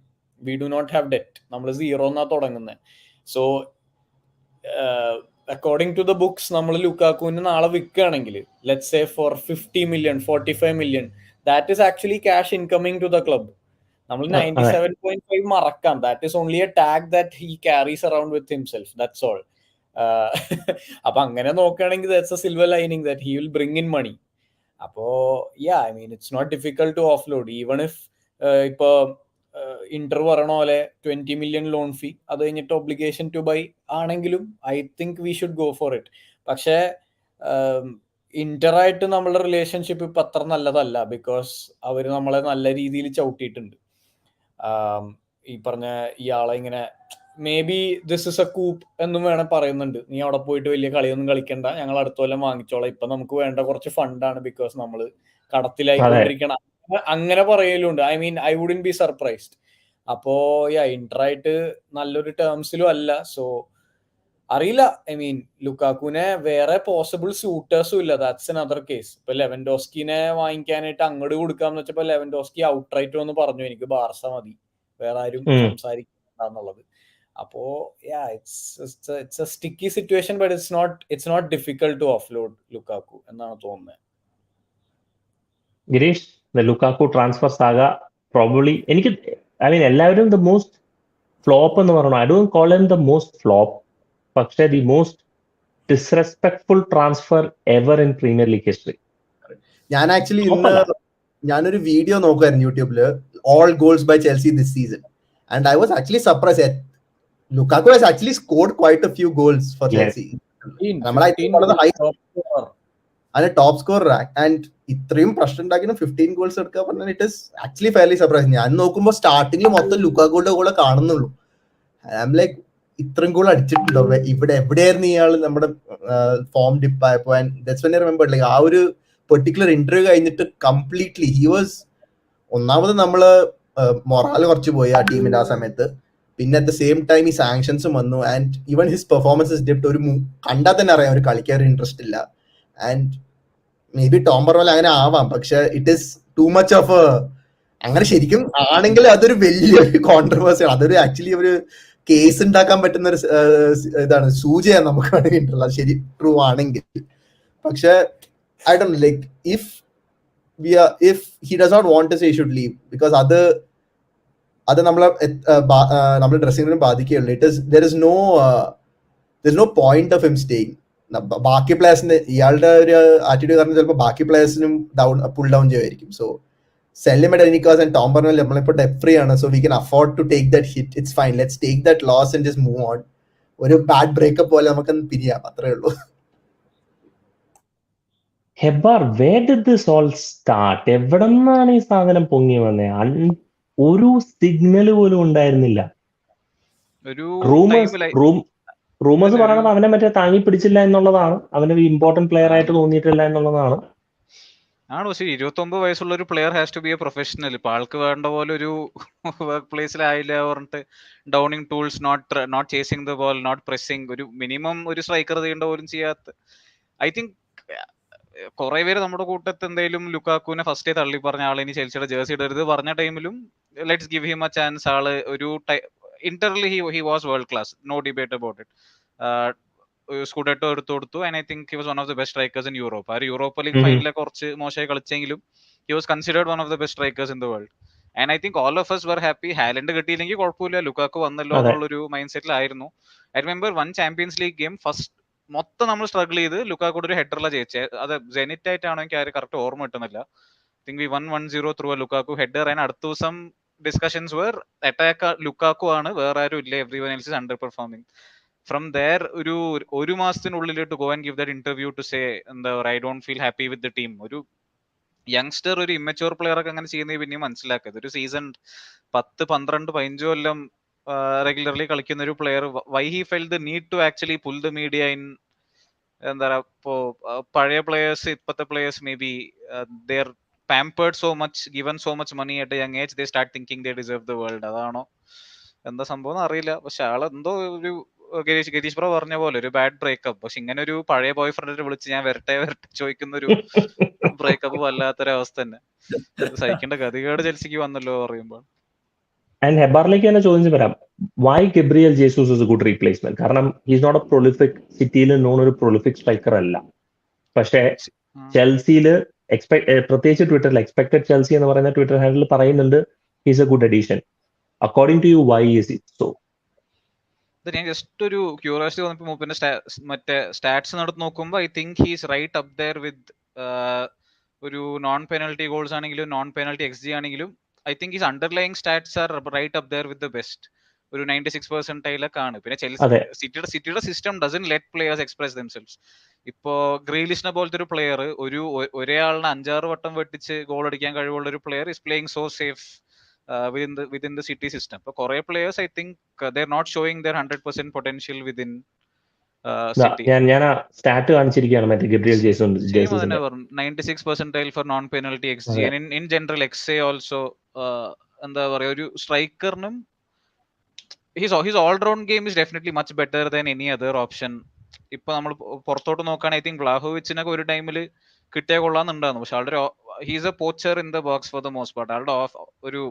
S4: we do not have debt, നമ്മൾ 0 എന്നാ തുടങ്ങുന്നത്. So according to the books നമ്മൾ ലുക്കാക്കുവിന് നാളെ വിൽക്കുകയാണെങ്കിൽ let's say for 50 million 45 million, that is actually cash incoming to the club. നമ്മൾ 97.5 മറക്കാം, that is only a tag that he carries around with himself, that's all. അപ്പൊ അങ്ങനെ നോക്കുകയാണെങ്കിൽ that's a silver lining that he will bring in money. അപ്പോ I mean it's not difficult to offload, even if ഇപ്പൊ Inter പറയണ പോലെ 20 million loan fee, അത് കഴിഞ്ഞിട്ട് obligation to buy ആണെങ്കിലും I think we should go for it. പക്ഷേ ഇന്ററായിട്ട് നമ്മളുടെ റിലേഷൻഷിപ്പ് ഇപ്പൊ അത്ര നല്ലതല്ല, ബിക്കോസ് അവർ നമ്മളെ നല്ല രീതിയിൽ ചവിട്ടിയിട്ടുണ്ട്. ഈ പറഞ്ഞ ഇയാളെ ഇങ്ങനെ maybe this is a coup എന്നും വേണം പറയുന്നുണ്ട്, നീ അവിടെ പോയിട്ട് വലിയ കളിയൊന്നും കളിക്കണ്ട, ഞങ്ങൾ അടുത്ത കൊല്ലം വാങ്ങിച്ചോളാം, ഇപ്പൊ നമുക്ക് വേണ്ട കുറച്ച് ഫണ്ടാണ് ബിക്കോസ് നമ്മൾ കടത്തിലായിക്കൊണ്ടിരിക്കണം, അങ്ങനെ പറയലുണ്ട്. I mean I wouldn't be surprised. അപ്പോ ഇന്ററായിട്ട് നല്ലൊരു ടേംസിലും അല്ല. സോ അറിയില്ല, ഐ മീൻ ലുക്കാക്കുവിനെ വേറെ പോസിബിൾ സൂട്ടേഴ്സും ഇല്ല, ദാറ്റ്സ് അനദർ കേസ്. ഇപ്പൊ ലെവൻഡോസ്കിനെ വാങ്ങിക്കാനായിട്ട് അങ്ങോട്ട് കൊടുക്കാന്ന് വെച്ചപ്പോ ലെവൻഡോസ്കി ഔട്ട്റൈറ്റ് വന്ന് പറഞ്ഞു, എനിക്ക് ബാർസ മതി, വേറെ ആരും സംസാരിക്കുന്നുള്ളത്. അപ്പോ it's a sticky situation, but it's not difficult to offload Lukaku എന്നാണ് തോന്നുന്നത്.
S1: Girish, the Lukaku transfer saga probably എല്ലാവരും the most flop എന്ന് പറഞ്ഞു. I don't call him the most flop, പക്ഷേ the most disrespectful transfer ever in Premier League history.
S3: ഞാൻ actually ഇന്ന് ഞാനൊരു video നോക്കുമായിരുന്നു യൂട്യൂബില്, all goals by Chelsea this season, and I was actually surprised that Lukaku has actually scored quite a few goals for Chelsea. Top scorer, and ഇത്രയും പ്രശ്നം ഉണ്ടാക്കിയ 15 goals എടുക്കുക പറഞ്ഞാൽ it is actually fairly surprising. ഞാൻ നോക്കുമ്പോൾ സ്റ്റാർട്ടിങ്ങിൽ മൊത്തം ലുക്കാക്കുയുടെ ഗോളെ കാണുന്നുള്ളൂ. ഐ ആം ലൈക്ക്, ഇത്രയും ഗോൾ അടിച്ചിട്ടുണ്ടോ ഇവിടെ, എവിടെയായിരുന്നു ഇയാൾ നമ്മുടെ ഫോം ഡിപ്പായപ്പോ? And that's when I remember like ആ ഒരു പെർട്ടിക്കുലർ ഇന്റർവ്യൂ കഴിഞ്ഞിട്ട് കംപ്ലീറ്റ്ലി ഹി വാസ്, ഒന്നാമത് നമ്മള് മൊറാൽ കുറച്ച് പോയി ആ ടീമിന്റെ ആ സമയത്ത്, പിന്നെ അറ്റ് ദ സെയിം ടൈം ഈ സാങ്ഷൻസും വന്നു, and even his performances dipped. ഒരു കണ്ടാൽ തന്നെ അറിയാം ഒരു കളിക്കാൻ ഒരു ഇൻട്രസ്റ്റ് ഇല്ല. And may be Tom Bernal അങ്ങനെ ആവാം, പക്ഷെ it is too much of അങ്ങനെ ശരിക്കും ആണെങ്കിൽ അതൊരു വലിയൊരു കോൺട്രവേഴ്സിയാണ്. അതൊരു ആക്ച്വലി ഒരു കേസ് ഉണ്ടാക്കാൻ പറ്റുന്ന ഒരു ഇതാണ്, സൂചിയാണ് നമുക്ക് വേണമെങ്കിൽ അത് ശരി ട്രൂ ആണെങ്കിൽ. പക്ഷെ I don't like if he does not want to say he should leave, because അത് നമ്മളെ dressing റൂമിനെ ബാധിക്കുകയുള്ളൂ. there's no point of him staying. ബാക്കി പ്ലേയേഴ്സിന് ഇയാളുടെ ഒരു ആറ്റിറ്റ്യൂഡ് കാരണം ചിലപ്പോൾ ബാക്കി പ്ലേയേഴ്സിനും പുൾ ഡൗൺ ചെയ്യുമായിരിക്കും. So sell him at any cost. And Tom Burnell നമ്മളിപ്പോൾ ഡെറ്റ് ഫ്രീ ആണ്, so we can afford to take that hit. It's fine, let's take that loss and just move on. ഒരു bad breakup പോലെ നമുക്ക് പിരിയാം, അത്രേ ഉള്ളൂ.
S1: ഹെബാർ, where did this all start? എവിടെ നിന്നാണ് ഈ സാധനം പൊങ്ങി വന്നേ? ഒരു സിഗ്നൽ പോലും ഉണ്ടായിരുന്നില്ല. റൂമേഴ്സ് പറയുന്നത് അവനെ മറ്റേ താങ്ങി പിടിച്ചില്ല എന്നുള്ളതാണ്, അവനൊരു ഇമ്പോർട്ടന്റ് പ്ലെയർ ആയിട്ട് തോന്നിയിട്ടില്ല എന്നുള്ളതാണ്.
S2: ആണ്. പക്ഷേ 29 വയസ്സുള്ള ഒരു player has to be a professional. ഇപ്പൊ ആൾക്ക് വേണ്ട പോലെ ഒരു വർക്ക് പ്ലേസിലായില്ല പറഞ്ഞിട്ട് downing tools, not chasing the ball, not pressing, ഒരു മിനിമം ഒരു സ്ട്രൈക്കർ ചെയ്യേണ്ട പോലും ചെയ്യാത്ത. ഐ തിങ്ക് കുറെ പേര് നമ്മുടെ കൂട്ടത്ത് എന്തെങ്കിലും ലുക്കാക്കുവിനെ ഫസ്റ്റേ തള്ളി പറഞ്ഞ ആൾ ഇനി ചെൽസിയുടെ ജേഴ്സി ഇടരുത് പറഞ്ഞ ടൈമിലും let's give him a chance. ആള് ഒരു ഇന്റർലി he was world class, no debate about it. Scudetto എടുത്തു കൊടുത്തു, and I think he was one of the best strikers in Europe. ആ ഒരു യൂറോപ്പ് ലീഗ് ഫൈനലിലെ കുറച്ച് മോശമായി കളിച്ചെങ്കിലും he was considered one of the best strikers in the world. And I think all of us were happy. Haaland കിട്ടിയില്ലെങ്കിൽ കുഴപ്പമില്ല, Lukaku വന്നല്ലോ എന്നുള്ളൊരു mind സെറ്റിലായിരുന്നു. I remember one champions league game first മൊത്തം നമ്മൾ സ്ട്രഗിൾ ചെയ്ത് ലുക്കാക്കോട് ഒരു ഹെഡറില ജയിച്ചത്. അത് ജെനിറ്റ് ആയിട്ടാണോ എനിക്ക് ആരും കറക്റ്റ് ഓർമ്മ കിട്ടുന്നില്ല. I think V 1-0 through Lukaku header. And അടുത്ത ദിവസം ഡിസ്കഷൻസ് വേർ അറ്റാക്ക് ലുക്കാക്കു ആണ്, വേറെ ആരും ഇല്ല, everyone else is under performing. From there ഒരു മാസത്തിനുള്ളിൽ to go and give that interview to say എന്താ പറയുക, I don't feel happy with the team. ഒരു യങ്സ്റ്റർ, ഒരു ഇമ്മച്യൂർ പ്ലെയർ ഒക്കെ അങ്ങനെ ചെയ്യുന്നത് പിന്നെയും മനസ്സിലാക്കിയത്. ഒരു സീസൺ 10, 12, 15 കൊല്ലം റെഗുലർലി കളിക്കുന്ന ഒരു player, why he felt the need to actually pull the media in. എന്താ പറയുക, ഇപ്പോ പഴയ പ്ലെയേഴ്സ്, ഇപ്പോഴത്തെ players maybe there pampered so much, given so much money at a young age, they start thinking they deserve the world. അതാണോ എന്താ സംഭവം അറിയില്ല. പക്ഷെ ആള് എന്തോ ഒരു ഗരീഷ് ബ്രോ പറഞ്ഞ പോലെ ഒരു ബാഡ് ബ്രേക്കപ്പ്. പക്ഷെ ഇങ്ങനെ ഒരു പഴയ ബോയ് ഫ്രണ്ടിനെ വിളിച്ച് ഞാൻ വരട്ടെ ചോദിക്കുന്ന ഒരു ബ്രേക്കപ്പ് വല്ലാത്തൊരവസ്ഥ തന്നെ. സഹിക്കേണ്ട ഗതികേട് ചെൽസിക്ക് വന്നല്ലോ പറയുമ്പോൾ.
S1: ആൻഡ് ഹെബാറിലേക്ക് തന്നെ ചോദിച്ചു വരാം, why Gabriel Jesus is a good replacement? കാരണം ഹീസ് നോട്ട് എ പ്രൊലിഫിക്, സിറ്റിയിൽ നോൺ ഒരു പ്രൊലിഫിക് സ്ട്രൈക്കർ അല്ല. പക്ഷെ ചെൽസിയില് പ്രത്യേകിച്ച് ട്വിറ്ററിൽ എക്സ്പെക്ടഡ് ചെൽസി എന്ന് പറയുന്ന ട്വിറ്റർ ഹാൻഡിൽ പറയുന്നുണ്ട് he's a good addition. According to you, why is it so?
S2: ഞാൻ ജസ്റ്റ് ഒരു ക്യൂരിയോസിറ്റി വന്നപ്പോൾ മൂപ്പിന്റെ മറ്റേ സ്റ്റാറ്റ്സ് നടത്തി നോക്കുമ്പോൾ I think he's right up there with ഒരു നോൺ പെനൽറ്റി ഗോൾസ് ആണെങ്കിലും നോൺ പെനൽറ്റി XG ആണെങ്കിലും I think his underlying stats are right up there with the best. ഒരു 96% ആണ്. പിന്നെ സിറ്റിയുടെ system doesn't let players express themselves. ഇപ്പോ ഗ്രീലിഷിനെ പോലത്തെ ഒരു പ്ലെയർ, ഒരേ ആളിനെ 5-6 വട്ടം വെട്ടിച്ച് ഗോൾ അടിക്കാൻ കഴിവുള്ള ഒരു player is playing so safe within the city system. So kore players I think they're not showing their 100% potential within city.
S1: ഞാൻ സ്റ്റാറ്റ് കാണിച്ചിരിക്കുകയാണ് മറ്റേ Gabriel ജേസൂസിന്റെ
S2: 96 percentile for non penalty XG and in general XA also. എന്താ പറയുക, ഒരു സ്ട്രൈക്കറിനും his all round game is definitely much better than any other option. ഇപ്പൊ നമ്മൾ പുറത്തോട്ട് നോക്കുകയാണെങ്കിൽ I think വ്ലാഹോവിച്ചിനൊക്കെ ഒരു ടൈമിൽ കിട്ടിയാൽ കൊള്ളാന്നുണ്ടായിരുന്നു. പക്ഷെ ആളുടെ he's a poacher in the box for the most part. ആളുടെ ഒരു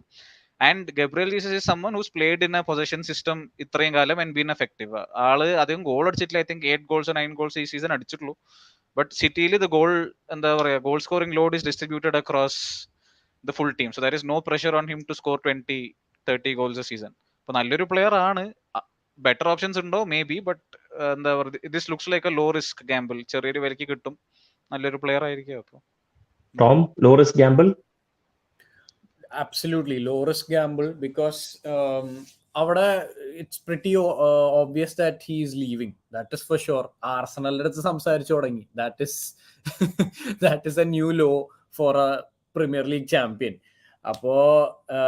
S2: and Gabriel Jesus is someone who's played in a position system ഇത്രയും കാലം ആൻഡ് ബീൻ എഫക്റ്റീവ്. ആള് അധികം ഗോൾ അടിച്ചിട്ടില്ല. ഐ തിങ്ക് 8 goals 9 goals ഈ സീസൺ അടിച്ചിട്ടുള്ളൂ. ബട്ട് സിറ്റിയിൽ ദ ഗോൾ എന്താ പറയുക, goal scoring load is distributed across the full team. So there is no pressure on him to score 20-30 goals a season. അപ്പൊ നല്ലൊരു പ്ലെയർ ആണ്. Better options ഉണ്ടോ maybe, but എന്താ പറയുക, this looks like a low risk gamble. ചെറിയൊരു വിലക്ക് കിട്ടും, നല്ലൊരു പ്ലെയർ ആയിരിക്കും. അപ്പൊ
S1: Tom, low risk gamble?
S4: Absolutely low risk gamble, because avada it's pretty obvious that he is leaving, that is for sure. Arsenal eduthu samsarichu thodangi, that is a new low for a Premier League champion. Appo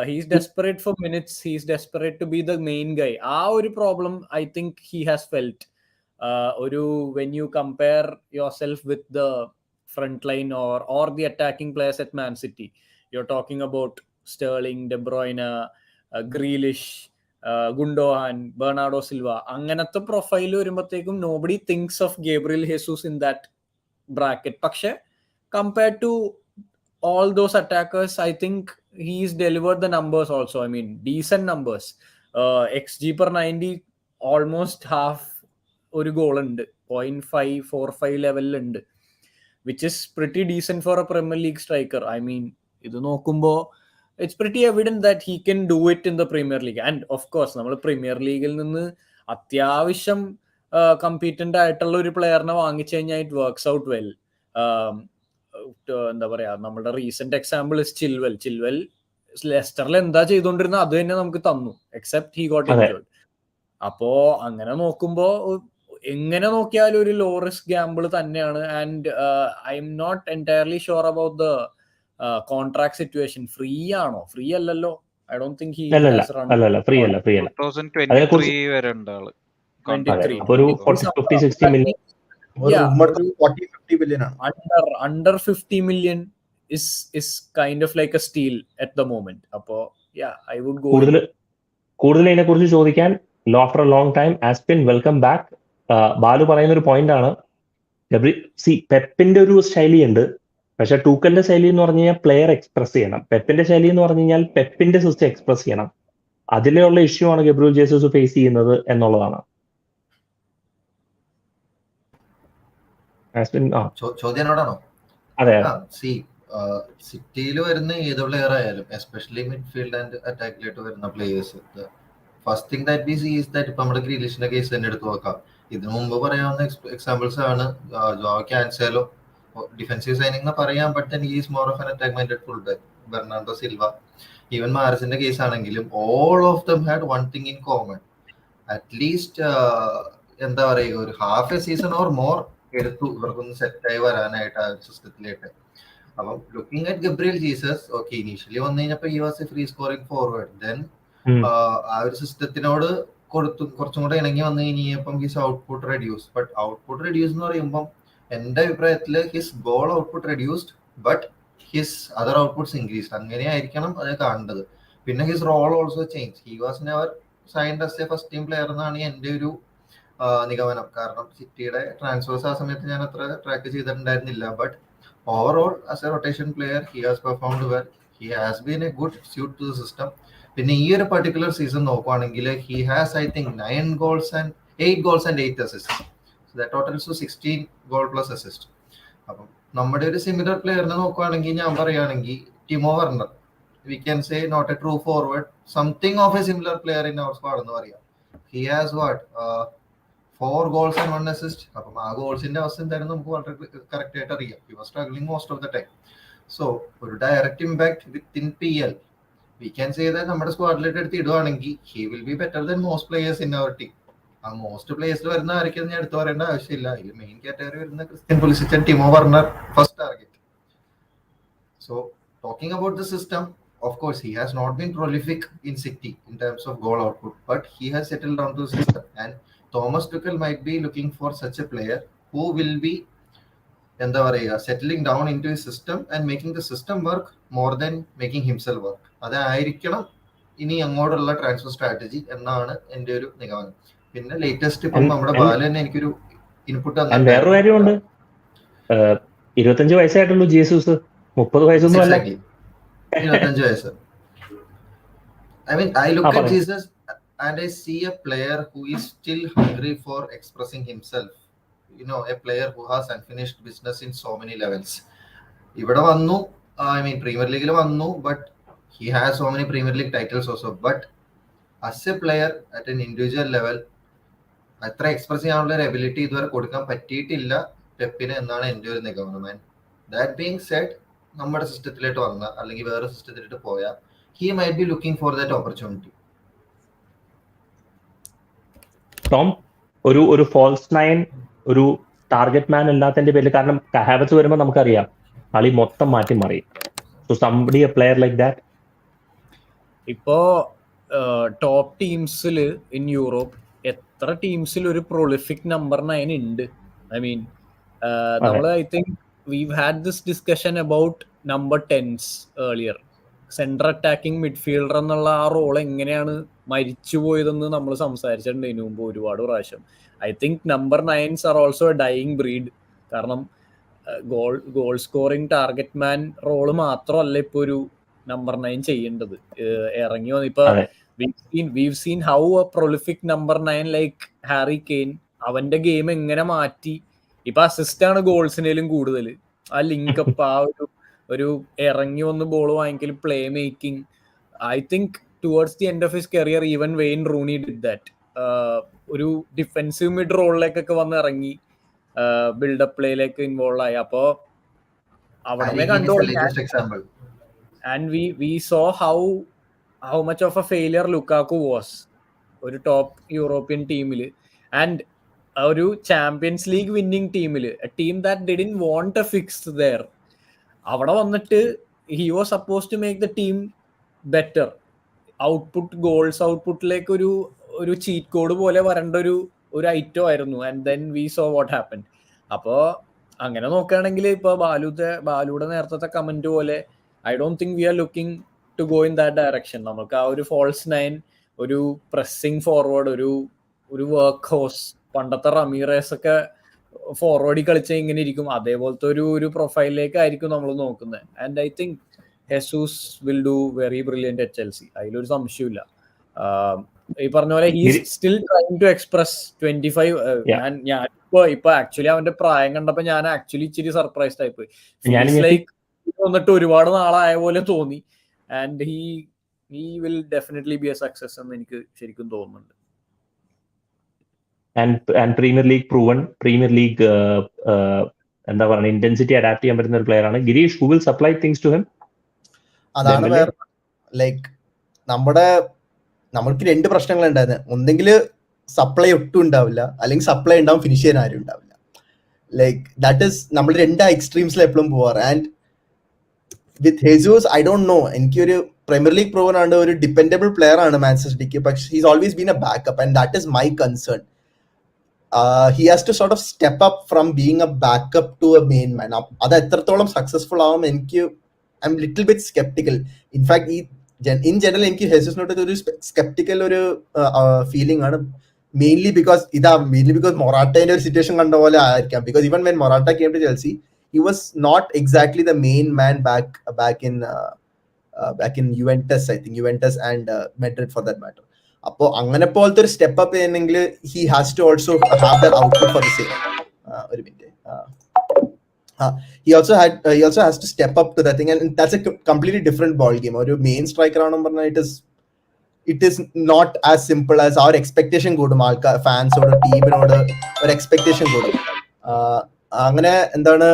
S4: he's desperate for minutes, he's desperate to be the main guy. Oru problem I think he has felt when you compare yourself with the front line or the attacking players at Man City. You're talking about Sterling, De Bruyne, Grealish, Gundogan, Bernardo Silva. അങ്ങനത്തെ profile വരുമ്പോഴത്തേക്കും nobody thinks of Gabriel Jesus in that bracket. പക്ഷെ compared to all those attackers, I think he's delivered the numbers also. I mean, decent numbers. XG per 90 almost half ഒരു goal ഉണ്ട്, 0.545 ലെവലിലുണ്ട്, which is pretty decent for a Premier League striker. I mean, ഇത് നോക്കുമ്പോൾ it's pretty evident that he can do it in the Premier League. And of course നമ്മൾ premier ലീഗിൽ നിന്ന് അത്യാവശ്യം competent ആയിട്ടുള്ള ഒരു പ്ലെയറിനെ വാങ്ങിച്ചു കഴിഞ്ഞാൽ ഇറ്റ് വർക്ക്സ് ഔട്ട് വെൽ. എന്താ പറയാ, നമ്മുടെ റീസെന്റ് എക്സാമ്പിൾ ഇസ് ചിൽവെൽ ലെസ്റ്ററിൽ എന്താ ചെയ്തോണ്ടിരുന്ന അത് തന്നെ നമുക്ക് തന്നു, എക്സെപ്റ്റ് ഹി ഗോട്ട് ഇൻജേർഡ്. അപ്പോ അങ്ങനെ നോക്കുമ്പോ എങ്ങനെ നോക്കിയാലും ഒരു ലോ റിസ്ക് ഗാമ്പിൾ തന്നെയാണ്. And I M not entirely sure about the contract situation. Free ആണോ? ഫ്രീ അല്ലല്ലോ. I don't think he
S1: free അല്ല
S2: 2023 വരെ ഉണ്ട് ആള്.
S4: 23
S1: ഒരു 40-60 million
S4: under 50 million is kind of like a steal at the moment. Appo yeah, I would go
S1: കൂടുതൽ ഇതിനെ കുറിച്ച് ചോദിക്കാൻ after a long time Aspin welcome back. Balu പറയുന്ന ഒരു പോയിന്റ് ആണ്, പെപ്പിന്റെ ഒരു ശൈലി ഉണ്ട്, പക്ഷെ ടൂക്കലിന്റെ ശൈലി എന്ന് പറഞ്ഞു കഴിഞ്ഞാൽ പ്ലെയർ എക്സ്പ്രസ് ചെയ്യണം. പെപ്പിന്റെ ശൈലി എന്ന് പറഞ്ഞു കഴിഞ്ഞാൽ പെപ്പിന്റെ സിസ്റ്റം എക്സ്പ്രസ് ചെയ്യണം. അതിലുള്ള ഇഷ്യൂ ആണ് ഗബ്രിയേൽ ജെസൂസ് ഫേസ് ചെയ്യുന്നത് എന്നുള്ളതാണ്.
S5: ചോദ്യനോടാണോ?
S1: അതെ.
S5: സിറ്റിയിൽ വരുന്ന ഏത് പ്ലെയർ ആയാലും എസ്പെഷ്യലി മിഡ്ഫീൽഡ് ആൻഡ് അറ്റാക്കിലോട്ട് വരുന്ന players, first thing that we see is that ഇപ്പൊ നമ്മുടെ ഗ്രീലിഷിന്റെ കേസ് തന്നെ എടുത്ത് നോക്കാം. ഇതിനു മുമ്പ് പറയാവുന്ന എക്സാമ്പിൾസ് ആണ് ജോവ ക്യാൻസെലോ, ഡിഫൻസീവ് സൈനിങ് എന്ന് പറയാം, but then he is more of an attack minded full back. Bernardo Silva, even മാരസിന്റെ കേസ് ആണെങ്കിലും all of them had one thing in common. At least എന്താ പറയുക, ഒരു half a season or more എടുത്തു ഇവർക്കൊന്ന് സെറ്റായി വരാനായിട്ട് ആ സിസ്റ്റത്തിലേക്ക്. അപ്പം looking at Gabriel Jesus, okay, initially വന്നു കഴിഞ്ഞപ്പോൾ he was a free scoring forward. Then ആ ഒരു സിസ്റ്റത്തിനോട് കുറച്ചും കൂടെ ഇണങ്ങി വന്നു കഴിഞ്ഞപ്പം his output reduce. But output reduce എന്ന് പറയുമ്പോൾ എന്റെ അഭിപ്രായത്തില് his goal output reduced but his other outputs increased. അങ്ങനെ ആയിരിക്കണം അത് കാണേണ്ടത്. പിന്നെ his role also change. He was never signed as a first team player എന്നാണ് എന്റെ ഒരു നിഗമനം. കാരണം സിറ്റിയുടെ ട്രാൻസ്ഫേഴ്സ് ആ സമയത്ത് ഞാൻ അത്ര ട്രാക്ക് ചെയ്തിട്ടുണ്ടായിരുന്നില്ല. But overall as a rotation player he has performed well. He has been a good suit to the system. പിന്നെ ഈ ഒരു പർട്ടിക്കുലർ സീസൺ നോക്കുവാണെങ്കിൽ he has I think 8 goals and 8 assists. So that totals to 16 goal plus assist. അപ്പം നമ്മുടെ ഒരു similar പ്ലെയറിനെ നോക്കുവാണെങ്കിൽ ഞാൻ പറയുകയാണെങ്കിൽ Timo Werner, we can say not a true forward, something of a similar player in our squad എന്ന് പറയാം. He has 4 goals and 1 assist. അപ്പം ആ ഗോൾസിന്റെ അവസ്ഥ എന്തായാലും നമുക്ക് വളരെ കറക്റ്റ് ആയിട്ട് അറിയാം. He was struggling most of the time. So ഒരു direct impact within PL we can say that നമ്മുടെ സ്ക്വാഡിലേക്ക് എടുത്ത് ഇടുവാണെങ്കിൽ he will be better than most players in our team. ആ മോസ്റ്റ് പ്ലേയേഴ്സിൽ വരുന്ന ആരൊക്കെയാണ് ഞാൻ എടുത്തു പറയേണ്ട ആവശ്യമില്ല. ഇതിൽ മെയിൻ കാറ്റഗറി വരുന്ന Christian Pulisic and Timo Werner first target. So talking about the system, of course he has not been prolific in City in terms of goal output, but he has settled down to the system, and Thomas Tuchel might be looking for such a player who will be എന്താ പറയുക settling down in to his system and making the system work more than making himself work. അതായിരിക്കണം ഇനി അങ്ങോട്ടുള്ള transfer strategy എന്നാണ് എന്റെ ഒരു നിഗമനം. പിന്നെ ലേറ്റസ്റ്റ് ഇപ്പം നമ്മുടെ ബാലു തന്നെ എനിക്കൊരു ഇൻപുട്ട്
S1: തന്നെ. വേറൊരു കാര്യമുണ്ട്, 25 വയസ്സായിട്ടുള്ളൂ ജീസസ്, 30 വയസ്സൊന്നും അല്ല.
S5: 25 വയസ്സ്. I mean, I look at Jesus and I see a player who is still hungry for expressing himself. You know, a player who has unfinished business in so many levels. ഇവിടെ വന്നു, I mean Premier League വന്നു, but he has so many Premier League titles also. But as a player at an individual level, അത്ര express ചെയ്യാനുള്ള ഒരു ability ഇതുവരെ കൊടുക്കാൻ പറ്റിയിട്ടില്ല പെപ്പിന് എന്നാണ് എൻ്റെ ഒരു നിഗമനം. ആൻഡ് ദാറ്റ് ബീങ് സെഡ്, നമ്മുടെ സിസ്റ്റത്തിലേക്ക് വന്ന അല്ലെങ്കിൽ വേറെ സിസ്റ്റത്തിലേക്ക് പോയാൽ he might be looking for that opportunity.
S1: Tom, ഒരു ഫോൾസ് നയൻ, ഒരു ടാർഗറ്റ് മാൻ അല്ലാത്തതിന്റെ പേരിൽ, കാരണം ഹാവറ്റ്സ് വരുമ്പോൾ നമുക്കറിയാം കളി മൊത്തം മാറ്റി മറിയും. So somebody a player like that.
S4: ഇപ്പോ ടോപ്പ് ടീംസിൽ ഇൻ യൂറോപ്പ് എത്ര ടീംസിൽ ഒരു പ്രൊളിഫിക് നമ്പർ 9 ഉണ്ട്? ഐ മീൻ നമ്മൾ I think we've had this discussion about number 10s earlier. Central attacking midfielder എന്നുള്ള ആ റോൾ എങ്ങനെയാണ് മരിച്ചു പോയതെന്ന് നമ്മൾ സംസാരിച്ചിട്ടുണ്ട് ഇതിനു മുമ്പ് ഒരുപാട് പ്രാവശ്യം. I think number 9s are also a dying breed. കാരണം goal scoring target man role മാത്രമല്ല ഇപ്പൊ ഒരു നമ്പർ 9 ചെയ്യേണ്ടത്. ഇറങ്ങി വന്നു ഇപ്പൊ we've seen how a prolific number 9 like Harry Kane അവന്റെ ഗെയിം എങ്ങനെ മാറ്റി. ഇപ്പൊ അസിസ്റ്റ് ആണ് ഗോൾസിനേലും കൂടുതൽ. ആ ലിങ്കപ്പ്, ആ ഒരു ഇറങ്ങി വന്ന് ബോൾ വാങ്ങിക്കൽ, play making. I think towards the end of his career even Wayne Rooney did that. ഒരു ഡിഫെൻസീവ് മിഡ് റോളിലേക്കൊക്കെ വന്ന് ഇറങ്ങി ബിൽഡപ്പ് പ്ലേയിലേക്ക് ഇൻവോൾവ് ആയി. അപ്പോ അവിടെ കണ്ടു. And we saw how much of a failure Lukaku was ഒരു ടോപ്പ് യൂറോപ്യൻ ടീമിൽ ആൻഡ് ഒരു ചാമ്പ്യൻസ് ലീഗ് വിന്നിങ് ടീമിൽ, A team that didn't want A fix there. അവിടെ വന്നിട്ട് he was supposed to make the team better. Output, goals ഔട്ട്പുട്ടിലേക്ക് ഒരു cheat code പോലെ വരേണ്ട ഒരു ഐറ്റം ആയിരുന്നു. And then we so what happen. അപ്പോൾ അങ്ങനെ നോക്കുകയാണെങ്കിൽ ഇപ്പൊ ബാലുയുടെ നേരത്തെ കമന്റ് പോലെ I don't think we are looking to go in that direction. നമുക്ക് ആ ഒരു ഫോൾസ് 9, ഒരു പ്രസ്സിംഗ് ഫോർവേഡ്, ഒരു വർക്ക് ഹോസ്, പണ്ടത്തെ റമീറേസ് ഒക്കെ ഫോർവേഡിൽ കളിച്ചാൽ ഇങ്ങനെ ഇരിക്കും, അതേപോലത്തെ ഒരു പ്രൊഫൈലിലേക്കായിരിക്കും നമ്മൾ നോക്കുന്നത്. And I think Jesus will do very brilliant at Chelsea, അതിലൊരു സംശയമില്ല. ഈ പറഞ്ഞ പോലെ he still trying to express 25. ഞാൻ ഇപ്പൊ ആക്ച്വലി അവന്റെ പ്രായം കണ്ടപ്പോ ഞാൻ ആക്ച്വലി ഇച്ചിരി സർപ്രൈസ്ഡ് ആയിപ്പോയി. ലൈക്ക് വന്നിട്ട് ഒരുപാട് നാളായ പോലെ തോന്നി. And he will definitely be a success എന്ന് എനിക്ക് ശരിക്കും തോന്നുന്നുണ്ട്.
S1: And premier league proven, premier league എന്താ പറയുക, ഇന്റൻസിറ്റി അഡാപ്റ്റ് ചെയ്യാൻ പറ്റുന്ന ഒരു പ്ലെയർ ആണ് Girish. Who will supply things to him?
S3: അതാണ് വേറെ, ലൈക്ക് നമ്മൾക്ക് രണ്ട് പ്രശ്നങ്ങൾ ഉണ്ടായിരുന്നു. ഒന്നെങ്കിൽ സപ്ലൈ ഒട്ടും ഉണ്ടാവില്ല, അല്ലെങ്കിൽ സപ്ലൈ ഉണ്ടാവും, ഫിനിഷ് ചെയ്യാൻ ആരും ഉണ്ടാവില്ല. ലൈക്ക് ദാറ്റ് ഈസ് നമ്മൾ രണ്ട് എക്സ്ട്രീംസിൽ എപ്പോഴും പോവാറ്. And with Jesus I don't no, എനിക്കൊരു പ്രീമിയർ ലീഗ് പ്രൂവൻ ആണ്, ഒരു ഡിപ്പെൻഡബിൾ പ്ലെയർ ആണ് മാഞ്ചസ്റ്റർ സിറ്റിക്ക്, പക്ഷെ he's always been A backup and that is my concern. He has to sort of step up from being a backup to a main man. അത് എത്രത്തോളം successful ആവും I'm little bit skeptical. In fact, in general എനിക്ക് ഹെസൂസിനോട് ഒരു skeptical ഒരു feeling ആണ്. Mainly because മൊറാട്ടയുടെ ഒരു situation കണ്ട പോലെ ആയിരിക്കാം. Because even when Morata came to Chelsea, he was not exactly the main man back in Juventus, I think Juventus and Madrid for that matter. അപ്പോൾ അങ്ങനെ പോലത്തെ ഒരു സ്റ്റെപ്പ് അപ്പ് ചെയ്യണമെങ്കിൽ he has to also have that output for the same. ഒരു minute. he also has to step up to that thing, and that's a completely different ball game. ഒരു main striker ആണെന്ന് പറഞ്ഞാൽ it is not as simple as our expectation കൂടും. ആൾക്കാർ ഫാൻസോട് ടീമിനോട് ഒരു expectation കൂടും. അങ്ങനെ എന്താണ്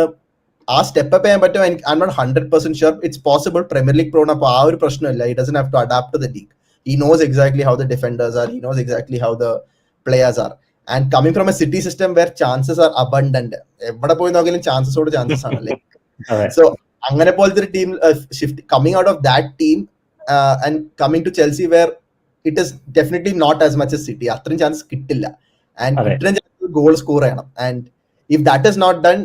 S3: ആ സ്റ്റെപ്പ് അപ്പ് ചെയ്യാൻ പറ്റും. I M not 100% sure. It's possible. Premier league proven, അപ്പോൾ ആ ഒരു പ്രശ്നമില്ല. he doesn't have to adapt to the league. He knows exactly how the defenders are. He knows exactly how the players are. And coming from a city system where chances are abundant, എവിടെ പോയി നോക്കിയാലും chances ആണല്ലേ. So അങ്ങനെ പോലത്തെ ഒരു team shift coming out of that team and coming to Chelsea where it is definitely not as much as City. അത്രയും chance കിട്ടില്ല. And ഇത്രയും ചാൻസ് ഗോൾ സ്കോർ ചെയ്യണം. And if that is not done,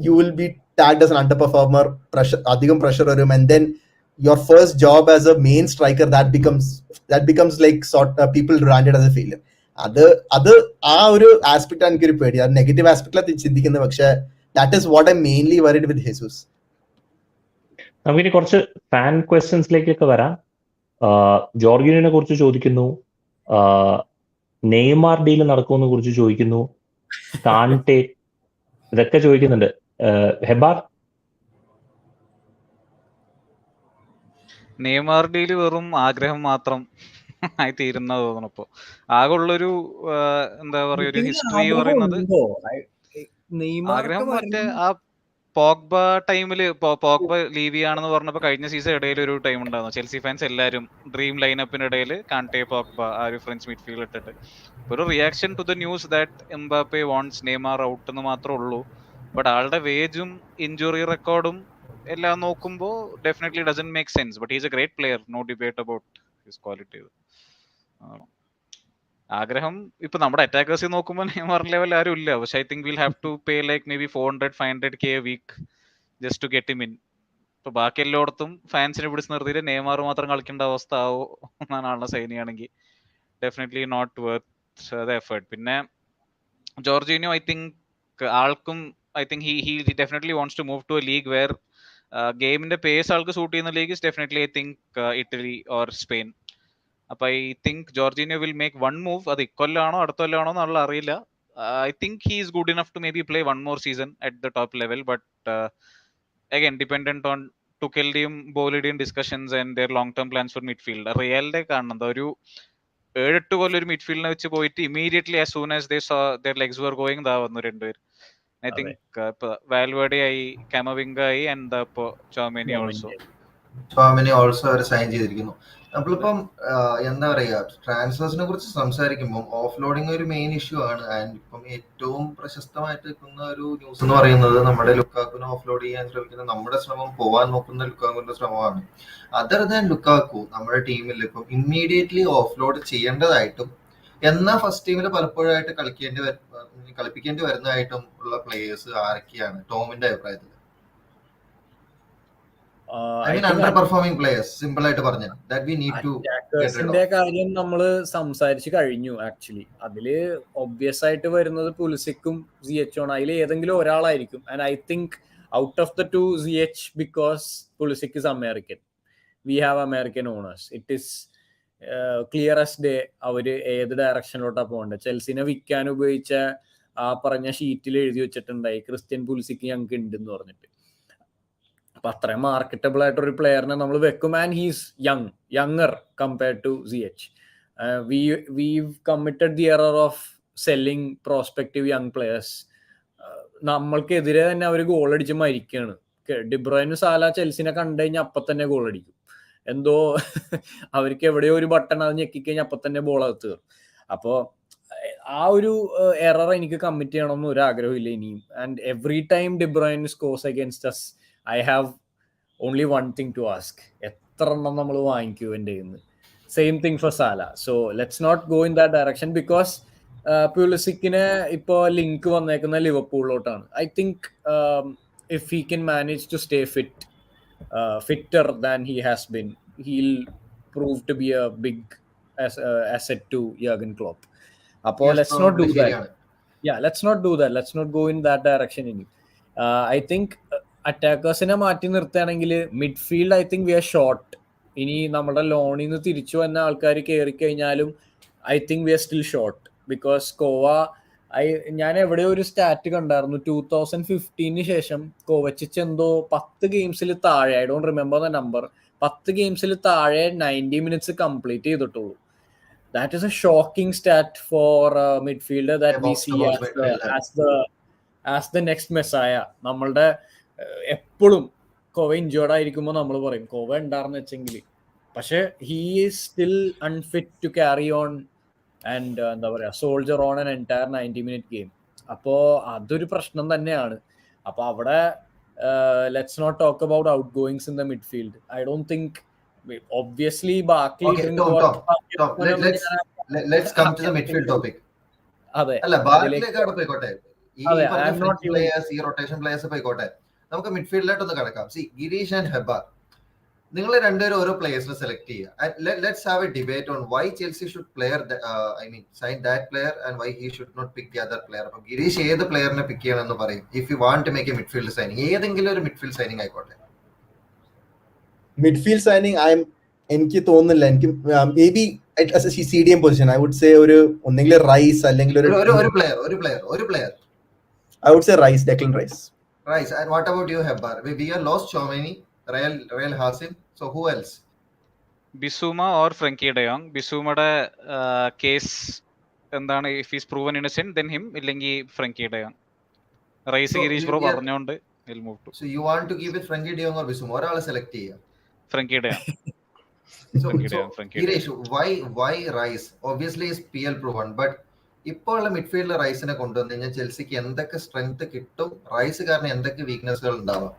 S3: you will be tagged as an underperformer. അധികം pressure വരും. And then your first job as a main striker, that becomes like people branded as a failure. അത് ആ ഒരു aspect ആണ് എനിക്കൊരു പേടി. അത് negative ആസ്പെക്ടിലാണ് ചിന്തിക്കുന്നത്. പക്ഷെ that is what I mainly worried with Jesus.
S1: നമുക്കിനി കുറച്ച് ഫാൻ ക്വസ്റ്റ്യൻസിലേക്കൊക്കെ വരാം. ജോർഗിനെ കുറിച്ച് ചോദിക്കുന്നു, നെയ്മാർ ഡീൽ നടക്കുമെന്ന് കുറിച്ച് ചോദിക്കുന്നു, കാണ്ടെ, ഇതൊക്കെ ചോദിക്കുന്നുണ്ട്. ഹെബാർ,
S2: നെയ്മാർ ഡീല് വെറും ആഗ്രഹം മാത്രം ആയി തീരുന്ന തോന്നുന്നു. ഇപ്പൊ ആകെ ഉള്ളൊരു എന്താ പറയാ ഒരു ഹിസ്റ്ററി പറയുന്നത് ആഗ്രഹം. മറ്റേ ആ പോഗ്ബ ടൈമില് പോഗ്ബ ലീവ് ചെയ്യാണെന്ന് പറഞ്ഞപ്പോ കഴിഞ്ഞ സീസൺ ഇടയിൽ ഒരു ടൈം ഉണ്ടായിരുന്നു. ചെൽസി ഫാൻസ് എല്ലാവരും ഡ്രീം ലൈനപ്പിനിടയിൽ കാണ്ടെ, പോഗ്ബ ആ ഒരു ഫ്രഞ്ച് മിഡ്ഫീൽഡ് ഇട്ടിട്ട് ഒരു reaction to the news that Mbappe wants Neymar out എന്ന് മാത്രമേ ഉള്ളൂ. ബട്ട് ആളുടെ വേജും ഇഞ്ചുറി റെക്കോർഡും എല്ലാം നോക്കുമ്പോൾ definitely doesn't make sense. But he's a great player, no debate about his quality. ആഗ്രഹം ഇപ്പൊ നമ്മുടെ അറ്റാക്കേഴ്സ് നോക്കുമ്പോൾ നെയ്മാർ ലെവൽ ആരും ഇല്ല. പക്ഷെ I think will have to pay like maybe 400-500K a week just to get him in. ഇപ്പൊ ബാക്കി എല്ലായിടത്തും ഫാൻസിനെ പിടിച്ച് നിർത്തിയിട്ട് നെയ്മാർ മാത്രം കളിക്കേണ്ട അവസ്ഥ ആവോ എന്നാണ് ആളുടെ സൈൻ ചെയ്യുകയാണെങ്കിൽ definitely not worth the effort. പിന്നെ ജോർജിനോ ഐ തിങ്ക് ആൾക്കും I think he definitely wants to move to a league where ഗെയിമിന്റെ പേസ് ആൾക്ക് സൂട്ട് ചെയ്യുന്ന league is definitely I think Italy or Spain. അപ്പൊ I think Jorginho will make one move. അത് ഇക്കൊല്ലാണോ അടുത്ത കൊല്ലാണോ എന്നുള്ള അറിയില്ല. I think he is good enough to maybe play one more season at the top level, but again dependent on Tuchel's Bollidian discussions and their long-term plans for midfield. റിയലിന്റെ കാണുന്നത് ഒരു 7-8 കൊല്ലം ഒരു മിഡ്ഫീൽഡിനെ വെച്ച് പോയിട്ട് immediately as soon as they saw their legs were going ദാ വന്നു രണ്ടുപേർ. I think വാൽവേർഡെ ആയി, Camavinga ആയി, and ഇപ്പോ ചോമിനി
S5: ഓൾസോ അവർ സൈൻ ചെയ്തിരിക്കുന്നു. നമ്മളിപ്പം എന്താ പറയാ, ട്രാൻസ്ഫേഴ്സിനെ കുറിച്ച് സംസാരിക്കുമ്പോൾ ഓഫ് ലോഡിങ് ഒരു മെയിൻ ഇഷ്യൂ ആണ്. ആൻഡ് ഇപ്പം ഏറ്റവും പ്രശസ്തമായിട്ട് നിൽക്കുന്ന ഒരു ന്യൂസ് എന്ന് പറയുന്നത് നമ്മുടെ ലുക്കാക്കുവിനെ ഓഫ് ലോഡ് ചെയ്യാൻ ശ്രമിക്കുന്ന നമ്മുടെ ശ്രമം, പോവാൻ നോക്കുന്ന ലുക്കാക്കുവിന്റെ ശ്രമമാണ്. അതർ ദാൻ ലുക്കാക്കു നമ്മുടെ ടീമിൽ ഇപ്പം ഇമ്മീഡിയറ്റ്ലി ഓഫ് ലോഡ് ചെയ്യേണ്ടതായിട്ടും എന്നാൽ ഫസ്റ്റ് ടീമിൽ പലപ്പോഴായിട്ട് കളിപ്പിക്കേണ്ടി വരുന്നതായിട്ടും ഉള്ള പ്ലേയേഴ്സ് ആരൊക്കെയാണ് ടോമിന്റെ അഭിപ്രായത്തിൽ? underperforming players, simple ആയിട്ട് പറഞ്ഞാൽ that we need to get rid of.
S4: കാര്യം നമ്മള് സംസാരിച്ചു കഴിഞ്ഞു. ആക്ച്വലി അതില് ഒബ്വിയസ് ആയിട്ട് വരുന്നത് പുലിസിക്കും സിഎച്ചും. അതിൽ ഏതെങ്കിലും ഒരാളായിരിക്കും. And I think out of the two CH, because Pulisic is American, we have American owners. It is clear as day അവര് ഏത് ഡയറക്ഷനിലോട്ടാ പോകേണ്ടത്. ചെൽസിനെ വിൽക്കാൻ ഉപയോഗിച്ച ആ പറഞ്ഞ ഷീറ്റിൽ എഴുതി വെച്ചിട്ടുണ്ടായി ക്രിസ്ത്യൻ പുലിസിക്ക് ഞങ്ങൾക്ക് ഉണ്ടെന്ന് പറഞ്ഞിട്ട്. അപ്പൊ അത്രയും മാർക്കറ്റബിൾ ആയിട്ടൊരു പ്ലെയറിനെ നമ്മൾ വെക്കും. And he's younger compared to CH. we've committed the error of selling prospective young players. നമ്മൾക്കെതിരെ തന്നെ അവർ ഗോൾ അടിച്ച് മരിക്കുകയാണ്. ഡിബ്രോയിനും സാല ചെൽസിനെ കണ്ടു കഴിഞ്ഞാൽ അപ്പം തന്നെ ഗോൾ അടിക്കും. എന്തോ അവർക്ക് എവിടെയോ ഒരു ബട്ടൺ അത് ഞെക്കിക്കഴിഞ്ഞാൽ അപ്പം തന്നെ ബോൾ അകത്ത് കയറും. അപ്പോൾ ആ ഒരു എറർ എനിക്ക് കമ്മിറ്റ് ചെയ്യണമെന്ന് ഒരു ആഗ്രഹമില്ല ഇനിയും. And every time De Bruyne scores against us, I have only one thing to ask: എത്ര എണ്ണം നമ്മൾ വാങ്ങിക്കൂ എൻ്റെ കയ്യിൽ നിന്ന്? Same thing for Saul. So let's not go in that direction, because പുലിസിക്കിനെ ഇപ്പോൾ ലിങ്ക് വന്നേക്കുന്ന ലിവർപൂളിലോട്ടാണ്. I think if he can manage to stay fitter than he has been, he'll prove to be a big asset to Jurgen Klopp. Apo let's not do that. Yeah, let's not do that. Let's not go in that direction. I think അറ്റാക്കേഴ്സിനെ മാറ്റി നിർത്തുകയാണെങ്കിൽ midfield I think we are short. ഇനി നമ്മുടെ ലോണിൽ നിന്ന് തിരിച്ചു വന്ന ആൾക്കാർ കയറി കഴിഞ്ഞാലും I think we are still short. Because ഞാൻ എവിടെ ഒരു സ്റ്റാറ്റ് കണ്ടായിരുന്നു, 2015 ശേഷം കോവച്ചിച്ച് എന്തോ 10 ഗെയിംസിൽ താഴെ, I don't remember the number, 10 ഗെയിംസിൽ താഴെ 90 മിനിറ്റ്സ് കംപ്ലീറ്റ് ചെയ്തിട്ടുള്ളൂ. That is a shocking stat for midfielder that we see as the next Messiah. നമ്മളുടെ എപ്പോഴും കോവ ഇഞ്ചേർഡ് ആയിരിക്കുമ്പോൾ നമ്മൾ പറയും കോവ ഉണ്ടാർന്ന് വെച്ചെങ്കിൽ, പക്ഷെ he is still unfit to carry on and എന്താ പറയുക soldier on an entire 90 minute game. അപ്പോൾ അതൊരു പ്രശ്നം തന്നെയാണ്. അപ്പോൾ അവിടെ let's not talk about outgoings in the midfield. I don't think obviously ബാക്കി
S5: let's come to the midfield topic.
S4: അതെ
S5: അല്ല ബാക്കിലേക്ക് അവിടെ പോയിക്കോട്ടെ, ഈ റൊട്ടേഷൻ പ്ലേയേഴ്സ് പോയിക്കോട്ടെ, നമുക്ക് മിഡ്ഫീൽഡിലായിട്ടൊന്ന് കിടക്കാം. സി ഗിരീഷ് ആൻഡ് ഹെബാർ, നിങ്ങൾ രണ്ടുപേരും ഓരോ പ്ലേയേഴ്സിനെ സെലക്ട് ചെയ്യുക. Let's have a debate on why Chelsea should sign that player and why he should not pick the other player. അപ്പൊ ഗിരീഷ് ഏത് പ്ലെയറിനെ പിക്ക് ചെയ്യണമെന്ന് പറയും if you want to make a midfield signing, ഏതെങ്കിലും ഒരു മിഡ്ഫീൽഡ് സൈനിങ് ആയിക്കോട്ടെ.
S3: Midfield signing എനിക്ക് തോന്നുന്നില്ല. എനിക്ക് maybe CDM position I would say ഒന്നെങ്കിൽ റൈസ് അല്ലെങ്കിൽ
S5: ഒരു player
S3: I would say Rice, Declan rice.
S5: And what about you, Hebbar? We are lost Chomeni, Real Hasim. So who else?
S2: Bissouma or Frankie de Jong. Bissoumade case എന്താണ്, if he's proven innocent then him, illengi Frankie de Jong. Rice Girish bro പറഞ്ഞോണ്ട് he'll move to.
S5: So you want to give it Frankie de Jong or Bissouma? ഒരാളെ select ചെയ്യുക.
S2: Frankie de Jong.
S5: Girish, why Rice? Obviously is PL proven, but ഇപ്പോൾ ഉള്ള മിഡ്ഫീൽഡിൽ റൈസിനെ കൊണ്ടുവന്നു കഴിഞ്ഞാൽ ചെൽസിക്ക് എന്തൊക്കെ strength കിട്ടും, rice കാരണം എന്തൊക്കെ വീക്ക്നെസ്സുകൾ ഉണ്ടാവാം?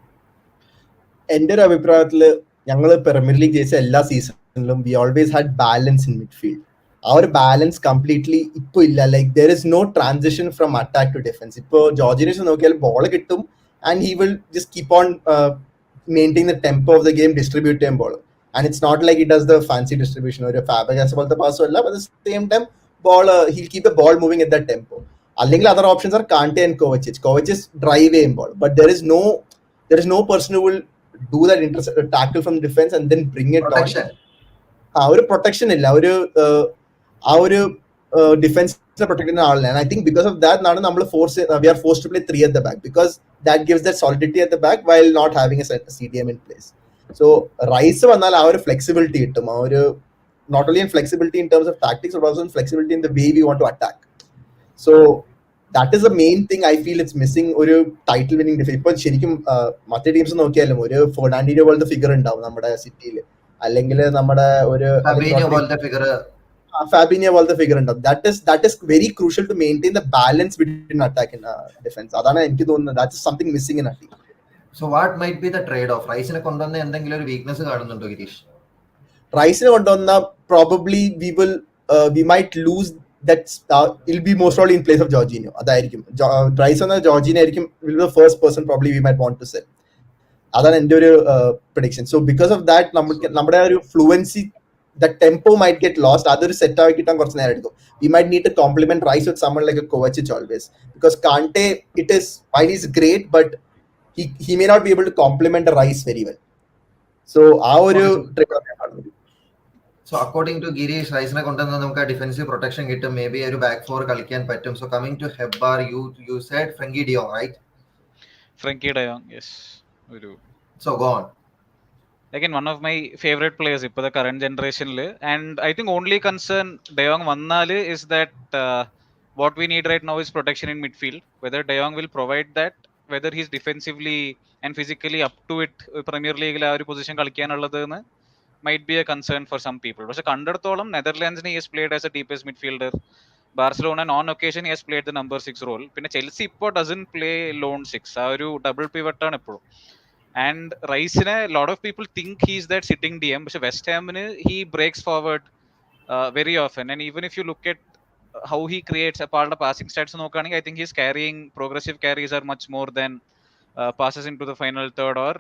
S3: എന്റെ ഒരു അഭിപ്രായത്തില് ഞങ്ങൾ പ്രീമിയർ ലീഗ് ജയിച്ച എല്ലാ സീസണിലും we always had balance in midfield. ആ ഒരു ബാലൻസ് കംപ്ലീറ്റ്ലി ഇപ്പൊ ഇല്ല. Like there is no transition from attack to defence. ഇപ്പൊ ജോർജിനിസ് നോക്കിയാൽ ബോൾ കിട്ടും and he will just keep on maintain the tempo of the game, distribute ചെയ്യാൻ ball. And it's not like it does the fancy distribution, ഒരു Fabregas പോലത്തെ പാസും അല്ല. At the same time ball he'll keep the ball moving at that tempo. അല്ലെങ്കിൽ other options are Kante and Kovacic. Kovacic drive ചെയ്യുമ്പോൾ, but there is no person who will do that tackle from defense and then bring it
S5: Protection.
S3: on. ഒരു protection ഇല്ല, ഒരു ഡിഫൻസിനെ protect ചെയ്യുന്ന ആളില്ല. And I think because of that we are forced to play 3 at the back, because that gives that solidity at the back while not having a CDM in place. So Rice വന്നാൽ ആ ഒരു flexibility കിട്ടും, ആ ഒരു not only in flexibility in terms of tactics but also in flexibility in the way we want to attack. So that is the main thing I feel it's missing ഒരു title winning defence. ഇപ്പൊ ശരിക്കും മറ്റേ teams നോക്കിയാലും ഒരു ഫെർണാൻഡിനോ പോലത്തെ figure ഉണ്ടാവും നമ്മുടെ സിറ്റിയിൽ, അല്ലെങ്കിൽ നമ്മുടെ ഒരു
S5: Fabinho പോലത്തെ
S3: ഫിഗർ ഉണ്ടാവും. That is very crucial to maintain the balance between attack and defense. അതാണ് എനിക്ക് തോന്നുന്നത്, that is something missing in our team.
S5: So what might be the trade off? റൈസിനെ കൊണ്ടുവന്ന എന്തെങ്കിലും ഒരു വീക്ക്നെസ് കാണുന്നുണ്ടോ ഗിരീഷ്?
S3: റൈസിനെ കൊണ്ടുവന്ന probably we might lose that. It'll be most probably in place of Jorginho. അതായിരിക്കും rice എന്ന ജോർജിനോ ആയിരിക്കും will be the first person probably we might want to sell. അതാണ് എൻ്റെ ഒരു prediction. So because of that നമ്മുടെ ഒരു fluency, the tempo might get lost. അതൊരു set ആക്കി കിട്ടാൻ കുറച്ച് നേരം എടുക്കും. We might need to complement Rice with someone like a Kovacic always, because Kante, it is while he's great but he may not be able to complement Rice very well. So ആ ഒരു
S5: So according to Girish, റൈസിനെ കൊണ്ടുവന്ന നമുക്ക് defensive protection കിട്ടും, may be ഒരു back four കളിക്കാൻ പറ്റും. So coming to Hebbar, you said Frenkie de Jong, right?
S2: Frenkie de Jong, yes.
S5: So go on.
S2: Again, one of my favorite players in the current generation, and I think only concern De Jong vannale is that what we need right now is protection in midfield. Whether De Jong will provide that, whether he's defensively and physically up to it, Premier League la oru position കളിക്കാനുള്ളതെന്ന് might be a concern for some people. പക്ഷെ കണ്ടെടുത്തോളം നെതർലാൻഡ്സിന് he has played as a deepest midfielder. Barcelona on occasion he has played the number 6 role. പിന്നെ Chelsea ഇപ്പോൾ doesn't play lone 6, ആ ഒരു double pivot ആണ് എപ്പോഴും. And റൈസിനെ lot of people think he's that sitting DM, പക്ഷെ west ഹാമിന് he breaks forward very often. And even if you look at how he creates ആളുടെ passing stats നോക്കുകയാണെങ്കിൽ I think he's carrying, progressive carries are much more than passes into the final third or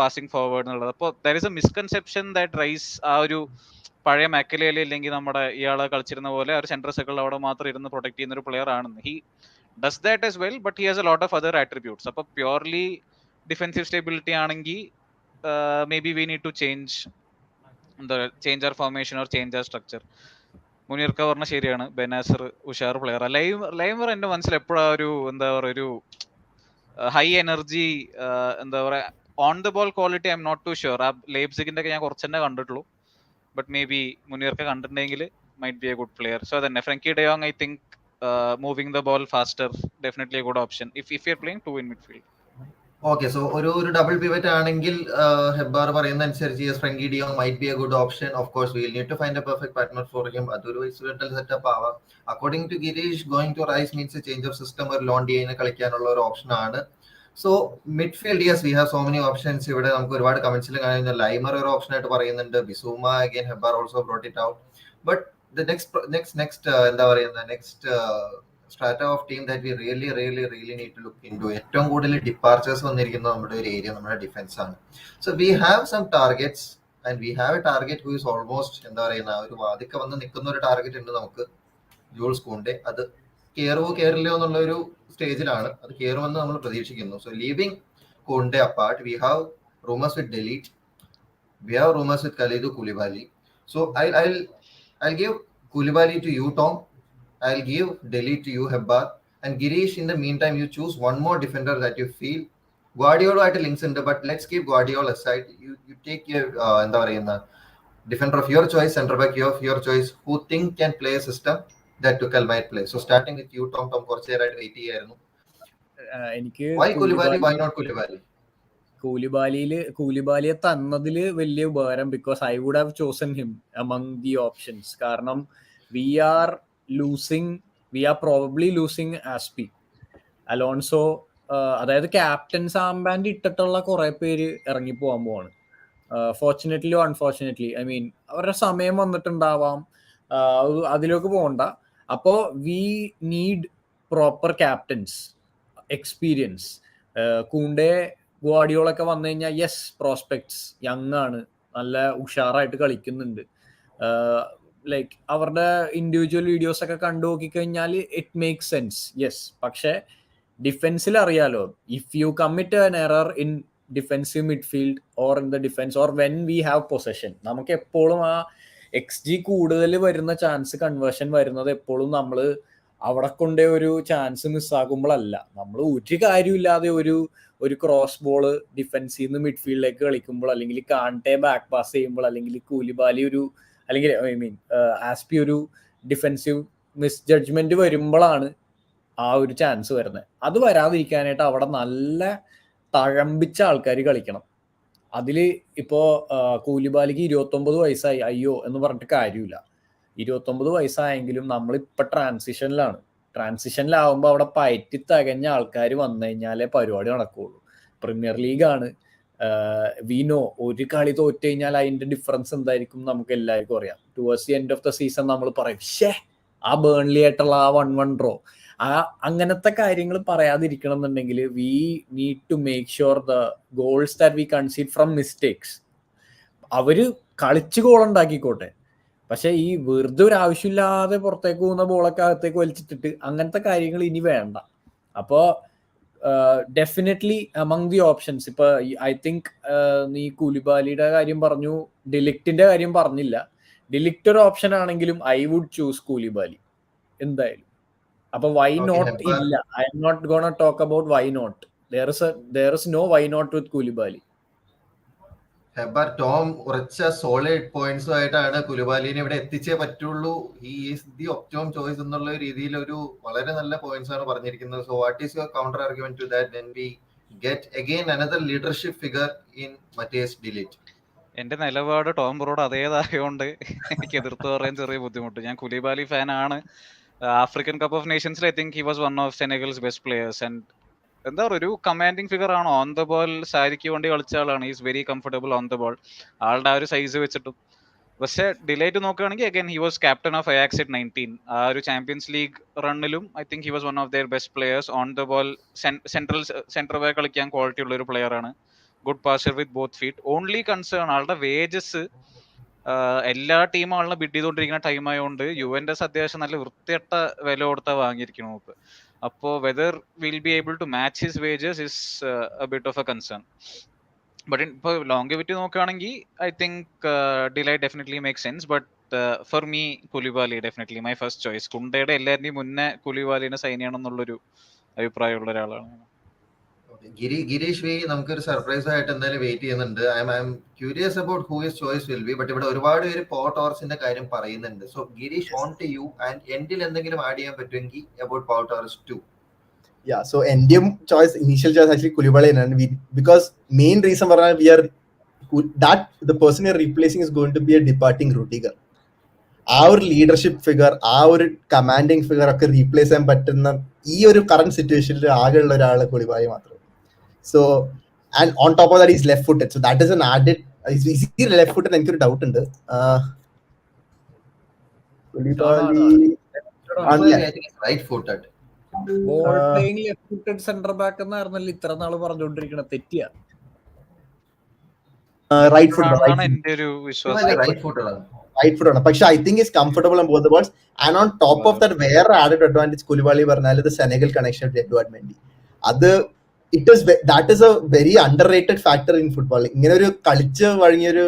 S2: passing forward എന്നുള്ളത്. അപ്പോൾ there is a misconception that Rice ആ ഒരു പഴയ മാക്കലേല ഇല്ലെങ്കിൽ നമ്മുടെ ഇയാളെ കളിച്ചിരുന്ന പോലെ ഒരു സെൻട്രൽ സർക്കിൾ അവിടെ മാത്രം ഇരുന്ന് പ്രൊട്ടക്ട് ചെയ്യുന്ന ഒരു പ്ലെയർ ആണെന്ന്. He does that as well, but he has a lot of other attributes. അപ്പോൾ പ്യുവർലി ഡിഫെൻസീവ് സ്റ്റെബിലിറ്റി ആണെങ്കിൽ maybe we need to change our formation or change our structure. മുനീർക്ക പറഞ്ഞ ശരിയാണ്, ബെനാസർ ഉഷാർ പ്ലെയർ. ലൈമർ എൻ്റെ മനസ്സിൽ എപ്പോഴാ ഒരു എന്താ പറയുക ഒരു ഹൈ എനർജി, എന്താ പറയുക on the ball quality I M not too sure. ആ ലേപ്സിഗിന്റെ ഒക്കെ ഞാൻ കുറച്ച് തന്നെ കണ്ടിട്ടുള്ളൂ, ബട്ട് മേ ബി മുനീർക്ക കണ്ടിട്ടുണ്ടെങ്കിൽ might be a good player. So അതന്നെ ഫ്രാങ്കി ഡെ യോങ് I think moving the ball faster definitely a good option if you are playing 2 in midfield.
S5: Okay, so ഒരു ഡബിൾ പിവറ്റ് ആണെങ്കിൽ ഹെബ്ബാർ പറയുന്ന അനുസരിച്ച് Frenkie de യോങ് might be a good option. Of course will need to find a perfect partner for him. അതൊരു setup ആവാം. According to Girish, going to Rice means A change of system, ഒരു loan ഡിയെ കളിക്കാനുള്ള ഒരു option ആണ്. So midfield, yes we have so many options. ഇവിടെ നമുക്ക് ഒരുപാട് കമന്റ്സിൽ കാണുന്ന ലൈമർ ഒരു ഓപ്ഷൻ ആയിട്ട് പറയുന്നുണ്ട്. Bissouma again Hebbar also brought it out. But the next എന്താ പറയുന്നത്, next strata of team that we really need to look into. ഏറ്റവും കൂടുതൽ ഡിപ്പാർച്ചേഴ്സ് വന്നിരിക്കുന്ന നമ്മുടെ ഒരു ഏരിയ നമ്മുടെ ഡിഫൻസ് ആണ്. So we have some targets and we have a target who is almost എന്താ പറയുന്ന ഒരു വാതിക്ക വന്ന് നിൽക്കുന്ന ഒരു ടാർഗറ്റ് ഉണ്ട് നമുക്ക്, ജൂൾസ് കൂണ്ടെ. അത് കയറില്ലയോ എന്നുള്ള ഒരു സ്റ്റേജിലാണ്. അത് കയറുമെന്ന് നമ്മൾ പ്രതീക്ഷിക്കുന്നു. So leaving Kounde apart, we have rumours with De Ligt, we have rumours with Kalidou Koulibaly. So I'll give Koulibaly to you, Tom. I'll give Delhi to you, Hebbar. And Girish, in the meantime, you choose one more defender that you feel. Guardiola at links in the, but let's keep Guardiola aside. You take your defender of your choice, center back of your choice, who think can play a system that Tuchel might play. So starting with you, Tom കുറച്ചേരായിട്ട് wait ചെയ്യായിരുന്നു.
S4: എനിക്ക്
S5: Why Koulibaly? Why not Koulibaly?
S4: കൂലിബാലിയെ തന്നതില് വലിയ ഉപകാരം, because I would have chosen him among the options. കാരണം we are probably losing Azpi, Alonso, അതായത് captain's armband ഇട്ടിട്ടുള്ള കുറെ പേര് ഇറങ്ങി പോകാൻ പോവാണ്. ഫോർച്ചുനേറ്റ്ലി അൺഫോർച്ചുനേറ്റ്ലി, ഐ മീൻ അവരുടെ സമയം വന്നിട്ടുണ്ടാവാം, അതിലേക്ക് പോകണ്ട. അപ്പോൾ we need proper captains, experience. Kounde ഗുവാർഡിയോളൊക്കെ വന്നു കഴിഞ്ഞാൽ യെസ്, പ്രോസ്പെക്ട്സ് യങ് ആണ്, നല്ല ഉഷാറായിട്ട് കളിക്കുന്നുണ്ട്. ലൈക്ക് അവരുടെ ഇൻഡിവിജ്വൽ വീഡിയോസ് ഒക്കെ കണ്ടു നോക്കിക്കഴിഞ്ഞാൽ ഇറ്റ് മേക്ക് സെൻസ്, യെസ്. പക്ഷെ ഡിഫെൻസിൽ അറിയാലോ, if you commit an error in defensive midfield or in the defence or when we have possession, നമുക്ക് എപ്പോഴും ആ XG കൂടുതൽ വരുന്ന ചാൻസ് കൺവേർഷൻ വരുന്നത് എപ്പോഴും നമ്മൾ അവിടെ കൊണ്ടേ ഒരു ചാൻസ് മിസ്സാകുമ്പോഴല്ല. നമ്മൾ ഒരു കാര്യമില്ലാതെ ഒരു ക്രോസ് ബോൾ ഡിഫെൻസിൽ നിന്ന് മിഡ്ഫീൽഡിലേക്ക് കളിക്കുമ്പോൾ, അല്ലെങ്കിൽ കാണ്ടെ ബാക്ക് പാസ് ചെയ്യുമ്പോൾ, അല്ലെങ്കിൽ കൂലിബാലി അല്ലെങ്കിൽ ആസ്പി ഒരു ഡിഫെൻസീവ് മിസ് ജഡ്ജ്മെന്റ് വരുമ്പോഴാണ് ആ ഒരു ചാൻസ് വരുന്നത്. അത് വരാതിരിക്കാനായിട്ട് അവിടെ നല്ല തഴമ്പിച്ച ആൾക്കാർ കളിക്കണം. അതിൽ ഇപ്പോൾ കൂലിബാലിക്ക് 29 വയസ്സായി, അയ്യോ എന്ന് പറഞ്ഞിട്ട് കാര്യമില്ല. 29 വയസ്സായെങ്കിലും നമ്മളിപ്പോൾ ട്രാൻസിഷനിലാവുമ്പോൾ അവിടെ പയറ്റി തികഞ്ഞ ആൾക്കാർ വന്നു കഴിഞ്ഞാലേ പരിപാടി നടക്കുകയുള്ളൂ. പ്രീമിയർ ലീഗാണ്, വിനോ ഒരു കളി തോറ്റു കഴിഞ്ഞാൽ അതിന്റെ ഡിഫറൻസ് എന്തായിരിക്കും നമുക്ക് എല്ലാവർക്കും അറിയാം. Towards the end of the season നമ്മൾ പറയും, ആ ബേൺലി ആയിട്ടുള്ള ആ 1-1 ഡ്രോ, അങ്ങനത്തെ കാര്യങ്ങൾ പറയാതിരിക്കണം എന്നുണ്ടെങ്കിൽ we need to make sure the goals that we concede from mistakes. അവര് കളിച്ച് ഗോൾ ഉണ്ടാക്കിക്കോട്ടെ, പക്ഷെ ഈ വെറുതെ ഒരു ആവശ്യമില്ലാതെ പുറത്തേക്ക് പോകുന്ന ബോളൊക്കെ അകത്തേക്ക് വലിച്ചിട്ടിട്ട് അങ്ങനത്തെ കാര്യങ്ങൾ ഇനി വേണ്ട. അപ്പോൾ ഡെഫിനറ്റ്ലി അമംഗ് ദി ഓപ്ഷൻസ്, ഇപ്പൊ ഐ തിങ്ക് നീ കൂലിബാലിയുടെ കാര്യം പറഞ്ഞു, ഡിലിക്റ്റിന്റെ കാര്യം പറഞ്ഞില്ല. ഡിലിക്റ്റ് ഒരു ഓപ്ഷൻ ആണെങ്കിലും ഐ വുഡ് ചൂസ് കൂലിബാലി എന്തായാലും. അപ്പൊ വൈ നോട്ട് ഇല്ല, I M not gonna talk about why not. there is no why not with Koulibaly.
S5: Tom ഉറച്ച സോളിഡ് പോയിന്റ്സും ആയിട്ടാണ് കുലിബാലിനെ ഇവിടെ എത്തിച്ചേ പറ്റുള്ളൂ, he is the optimum choice എന്നുള്ള രീതിയിൽ ഒരു വളരെ നല്ല പോയിന്റ്സ് ആണ് പറഞ്ഞിരിക്കുന്നത്. So what is your counter argument to that when we get again another leadership figure in Matthijs De Ligt?
S2: എന്റെ നിലപാട് ടോം ബ്രോഡ് അതേതായോണ്ട് എനിക്ക് എതിർത്ത് പറയാൻ ചെറിയ ബുദ്ധിമുട്ട്. ഞാൻ കുലിബാലി ഫാൻ ആണ്. ആഫ്രിക്കൻ കപ്പ് ഓഫ് നേഷൻസിൽ I think he was one of Senegal's best players. And എന്താ പറയുക, ഒരു കമാൻഡിങ് ഫിഗർ ആണ്. ഓൺ ദ ബോൾ സാരിക്ക് വേണ്ടി കളിച്ച ആളാണ്. Is very comfortable on the ball, ആളുടെ ആ ഒരു സൈസ് വെച്ചിട്ടും. പക്ഷെ ഡിലേറ്റ് നോക്കുകയാണെങ്കിൽ again he was captain of Ajax at 19. ആ ഒരു ചാമ്പ്യൻസ് ലീഗ് റണ്ണിലും I think he was one of their best players. On the ball central back കളിക്കാൻ ക്വാളിറ്റി ഉള്ള ഒരു പ്ലെയർ ആണ്. Good passer with both feet. Only concern ആളുടെ wages. എല്ലാ ടീമും ആളിനെ ബിഡ് ചെയ്തുകൊണ്ടിരിക്കുന്ന ടൈം ആയതുകൊണ്ട് യുവന്റസ് അത്യാവശ്യം നല്ല വൃത്തിയട്ട വില കൊടുത്താ വാങ്ങിയിരിക്കണം ഇപ്പൊ. അപ്പോൾ whether will be able to match his wages is a bit of a concern. But ഇപ്പോൾ ലോങ്കെവിറ്റി നോക്കുകയാണെങ്കിൽ I think De Ligt definitely make sense. But for me Koulibaly definitely my first choice. കുണ്ടയുടെ എല്ലാവരുടെയും മുന്നേ കുലിബാലിനെ സൈൻ ചെയ്യണം എന്നുള്ളൊരു അഭിപ്രായമുള്ള ഒരാളാണ്.
S5: Girish V നമുക്കൊരു surprise ആയിട്ട് എന്തായാലും വെയിറ്റ് ചെയ്യുന്നുണ്ട്. I'm curious about who his choice will be. But ഇവിടെ ഒരുപാട് പേര് പോ ടോറസിന്റെ കാര്യം പറയുന്നുണ്ട്. So Girish, on to you. And എൻഡിൽ എന്തെങ്കിലും ആഡ് ചെയ്യാൻ പറ്റുമെങ്കിൽ about Pau Torres 2.
S3: Yeah, so Indian choice, initial choice actually Koulibaly, and because main reason we are that the person you're replacing is going to be a departing Rudiger. Our leadership figure, our commanding figure ഒക്കെ replace ചെയ്യാൻ പറ്റുന്ന ഈ ഒരു current സിറ്റുവേഷനിൽ ആകെയുള്ള ഒരാള് കുലിബാലി മാത്രം. So and on top of that he's left footed, so that is an added. Is he left footed? എനിക്കൊരു ഡൗട്ട് ഉണ്ട്. Koulibaly
S5: right footed.
S4: Ball playing left footed centre back എന്നായിരുന്നല്ലോ ഇത്ര നാള് പറഞ്ഞുകൊണ്ടിരിക്കണ. തെറ്റിയാ?
S3: റൈറ്റ് ഫുട്ടഡ്
S2: എന്റെ ഒരു വിശ്വാസം.
S3: റൈറ്റ് ഫുട്ട് ആണ്. പക്ഷെ I think is comfortable on both the balls. And on top of that വേറെ ആഡഡ് അഡ്വാൻറ്റേജ് കുലിബാലി പറഞ്ഞാൽ ഇത് Senegal connection with Edward Mendy. അത് that is a very underrated factor in football. ഇങ്ങനെ ഒരു കളിച്ച് വഴങ്ങിയൊരു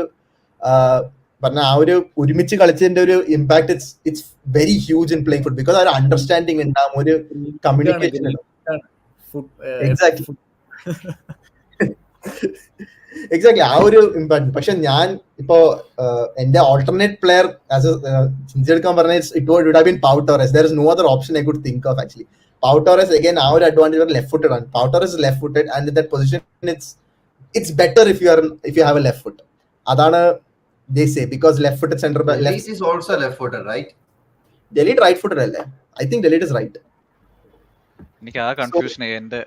S3: പറഞ്ഞ ആ ഒരു ഒരുമിച്ച് കളിച്ചതിന്റെ ഒരു impact it's very huge in playing football. Because ആ ഒരു അണ്ടർസ്റ്റാൻഡിങ് ഉണ്ടാവും, ഒരു കമ്മ്യൂണിക്കേഷൻ. എക്സാക്ട്ലി ആ ഒരു ഇമ്പാക്ട്. പക്ഷെ ഞാൻ ഇപ്പോ എന്റെ ഓൾട്ടർനേറ്റ് പ്ലെയർ ചിന്തിച്ചെടുക്കാൻ പറഞ്ഞാൽ it would have been Pau Torres. There is no other option I could think of actually. Pau Torres again ആ ഒരു അഡ്വാൻറ്റേജ് ലെഫ്റ്റ് ഫുട്ടഡ് ആണ്. Pau Torres left footed and in that position it's better if you have a left foot. അതാണ് they say, because left footed center back.
S5: Delete is also left footed, right?
S3: Delete right footed alle. I think Delete is right.
S2: എനിക്ക് ആ confusion എന്റെ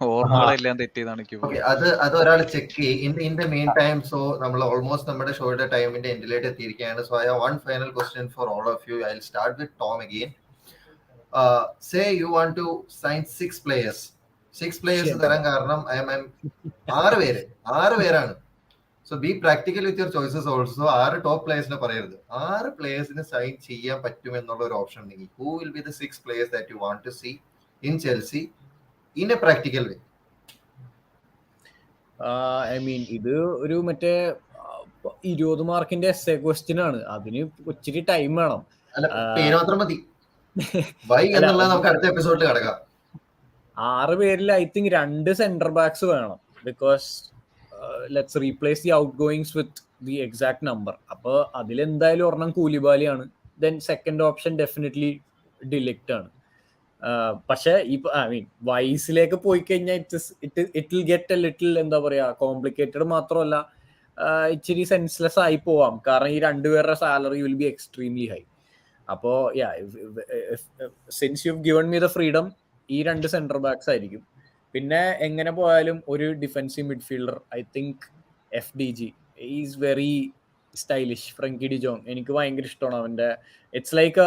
S2: ഓർമ്മകളെല്ലാം തെറ്റിയതാണ് എനിക്ക്.
S5: അത് ഒരാൾ check ചെയ്യും. In the main time, so നമ്മൾ almost നമ്മുടെ ഷോയുടെ ടൈമിന്റെ എൻഡിലേക്ക് എത്തിയിരിക്കുകയാണ്. So I have one final question for all of you. I will start with Tom again. Say you want to sign 6 players തരാൻ കാരണം 6 പേരാണ്. So be practical with your choices also. 6 top players ne parayirudhu. 6 players ne sign cheyan pattum ennulla oru option undengi. Who will be the 6 players that you want to see in Chelsea in a practical way?
S4: I mean, ഇത് ഒരു മറ്റേ 20 മാർക്കിന്റെ essay question ആണ്. അതിന് ഒത്തിരി time വേണം.
S5: അല്ല, പേര് മാത്രം മതി. വൈ എന്നുള്ളത് നമുക്ക് അടുത്ത എപ്പിസോഡിൽ കിടക്കാം.
S4: 6 പേരിൽ ഐ തിങ്ക് 2 സെന്റർ ബാക്സ് വേണം. Because let's replace the out goings with the exact number. അപ്പോൾ അതിലെന്തായാലും ഒരെണ്ണം കൂലിബാലിയാണ്. ദെൻ സെക്കൻഡ് ഓപ്ഷൻ ഡെഫിനറ്റ്ലി ഡിലിക്റ്റ് ആണ്. പക്ഷെ ഐ മീൻ വൈസിലേക്ക് പോയി കഴിഞ്ഞാൽ it will get A little എന്താ പറയാ കോംപ്ലിക്കേറ്റഡ്. മാത്രമല്ല ഇച്ചിരി സെൻസ്ലെസ് ആയി പോവാം. കാരണം ഈ 2 പേരുടെ salary will be extremely high. അപ്പോൾ since you given me the freedom, ഈ 2 സെന്റർ ബാക്സ് ആയിരിക്കും. പിന്നെ എങ്ങനെ പോയാലും ഒരു defensive midfielder, I think FDG is very stylish. Frenkie de Jong എനിക്ക് ഭയങ്കര ഇഷ്ടമാണ് അവന്റെ. ഇറ്റ്സ് ലൈക്ക്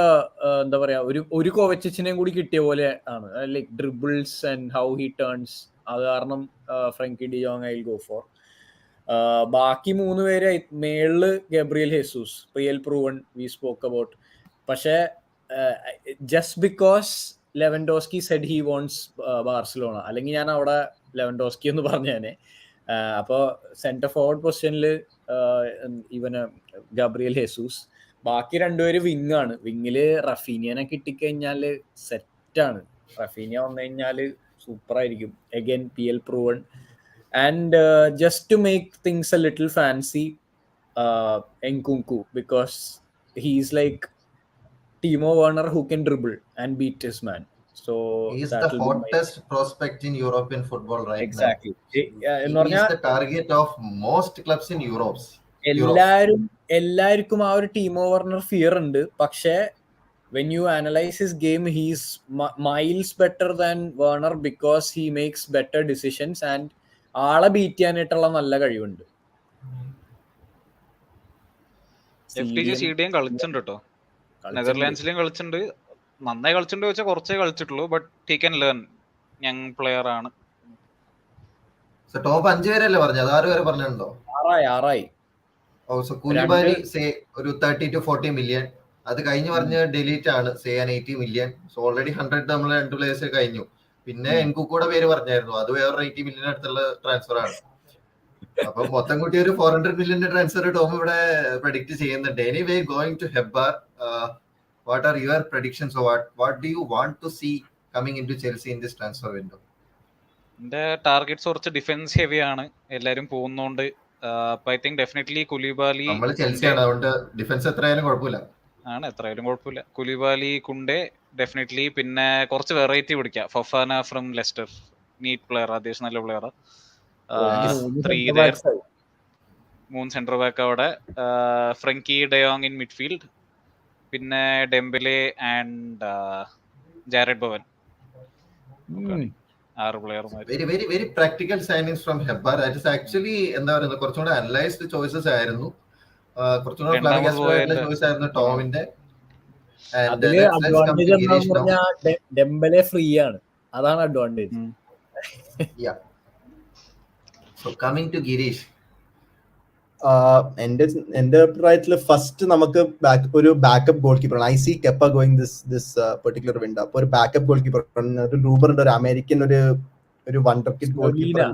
S4: എന്താ പറയാ ഒരു കോവച്ചിനെയും കൂടി കിട്ടിയ പോലെ ആണ്. Like dribbles and how he turns. അത് കാരണം Frenkie de Jong I will go for. ബാക്കി 3 പേര് മേളില് ഗബ്രിയൽ ഹെസൂസ്, റിയൽ പ്രൂവൺ, വി സ്പോക്ക് അബൌട്ട്. പക്ഷെ just because Lewandowski said he wants Barcelona, അല്ലെങ്കിൽ ഞാൻ അവിടെ ലെവൻഡോസ്കി എന്ന് പറഞ്ഞേനെ. അപ്പോൾ സെന്റർ ഫോർവേഡ് പൊസിഷനിൽ ഇവന് ഗബ്രിയൽ ഹെസൂസ്. ബാക്കി 2 പേര് വിങ് ആണ്. വിങ്ങില് റഫീനിയനെ കിട്ടിക്കഴിഞ്ഞാല് സെറ്റാണ്. റഫീനിയ വന്നു കഴിഞ്ഞാല് സൂപ്പർ ആയിരിക്കും. Again PL proven. And just to make things a little fancy, Nkunku, because he's like Timo Werner who can dribble and beat his man. So
S5: he is the hottest prospect in European football right
S4: exactly.
S5: Now. He is the target of most clubs in Europe.
S4: എല്ലാവർക്കും ആ ഒരു ടീമോ Warner fear ഉണ്ട്. പക്ഷേ when you analyze his game, he's miles better than Werner because he makes better decisions and ആളെ beat ചെയ്യാനായിട്ടുള്ള നല്ല കഴിവുണ്ട്.
S2: FDG CDM കളിച്ചിട്ടുണ്ട് കേട്ടോ. നെതർലാൻഡ്സിലും കളിച്ചിട്ടുണ്ട്. നന്നായി കളിച്ചിട്ടുണ്ട് വെച്ചാൽ കുറച്ചേ കളിച്ചിട്ടുള്ളൂ. But he can learn. Young player ആണ്.
S5: ടോപ്പ് 5 പേരല്ലേ പറഞ്ഞത്? 6 പേരെ പറഞ്ഞിട്ടുണ്ടോ?
S4: 6
S5: ഓൾസോ കൂലിബാലി സേ ഒരു 30 to 40 മില്യൺ. അത് കഴിഞ്ഞ് പറഞ്ഞ ഡിലീറ്റ് ആണ്, സേ 80 മില്യൺ. സോ ഓൾറെഡി 100 നമ്മൾ 2 പ്ലേയേഴ്സ് കഴിഞ്ഞു. പിന്നെ എൻകുക്കൂടെ പേര് പറഞ്ഞായിരുന്നു, അത് വേറെ 80 മില്യൺ അടുത്തുള്ള ട്രാൻസ്ഫർ ആണ്. അപ്പൊ മൊത്തം കൂട്ടി ഒരു 400 മില്യന്റെ ട്രാൻസ്ഫർ ടോം ഇവിടെ പ്രഡിക്റ്റ് ചെയ്യുന്നുണ്ട്. Anyway going to Hebbar, what are your predictions, or what do you want to see coming into Chelsea in this transfer window?
S2: എന്റെ ടാർഗറ്റ്സ് കുറച്ച് ഡിഫൻസ് ഹെവി ആണ്. എല്ലാരും പോകുന്നോണ്ട് ഐ തിങ്ക് ഡെഫിനറ്റ്ലി കുലിബാലി.
S5: നമ്മൾ Chelsea ആണ്, അതുകൊണ്ട് ഡിഫൻസ് എത്രയായാലും കുഴപ്പമില്ല.
S2: എത്രയായാലും കുഴപ്പമില്ല. Koulibaly, Kounde definitely. പിന്നെ കുറച്ച് വെറൈറ്റി പിടിക്കാം. Fofana from Leicester, neat player, അത്യാവശ്യം നല്ല പ്ലെയർ. 3 സെന്റർ ബാക്ക് അവിടെ. Frenkie de Jong in midfield. പിന്നെ ഡെംബലെ ആൻഡ് ജാരഡ് ബവൻ. 6 പ്ലെയർമാർ.
S5: Very very very practical signings from Hebbar. That is actually എന്താ പറയുന്നത്, കുറച്ചുകൂടെ അനലൈസ്ഡ് ചോയ്സസ് ആയിരുന്നു. കുറച്ചുകൂടെ ചോയ്സ് ആയിരുന്നു ടോമിന്റെ.
S4: ഡെംബലെ ഫ്രീ ആണ്, അതാണ് advantage.
S5: So coming to Girish,
S3: എന്റെ അഭിപ്രായത്തിൽ ഫസ്റ്റ് നമുക്ക് ഒരു ബാക്കപ്പ് ഗോൾ കീപ്പർ ആണ്. I see Kepa going this particular window. അപ്പൊ ഒരു ബാക്കപ്പ് ഗോൾ കീപ്പർ, ഒരു റൂമർ ഉണ്ട്, ഒരു അമേരിക്കൻ ഒരു wonder kid goalkeeper,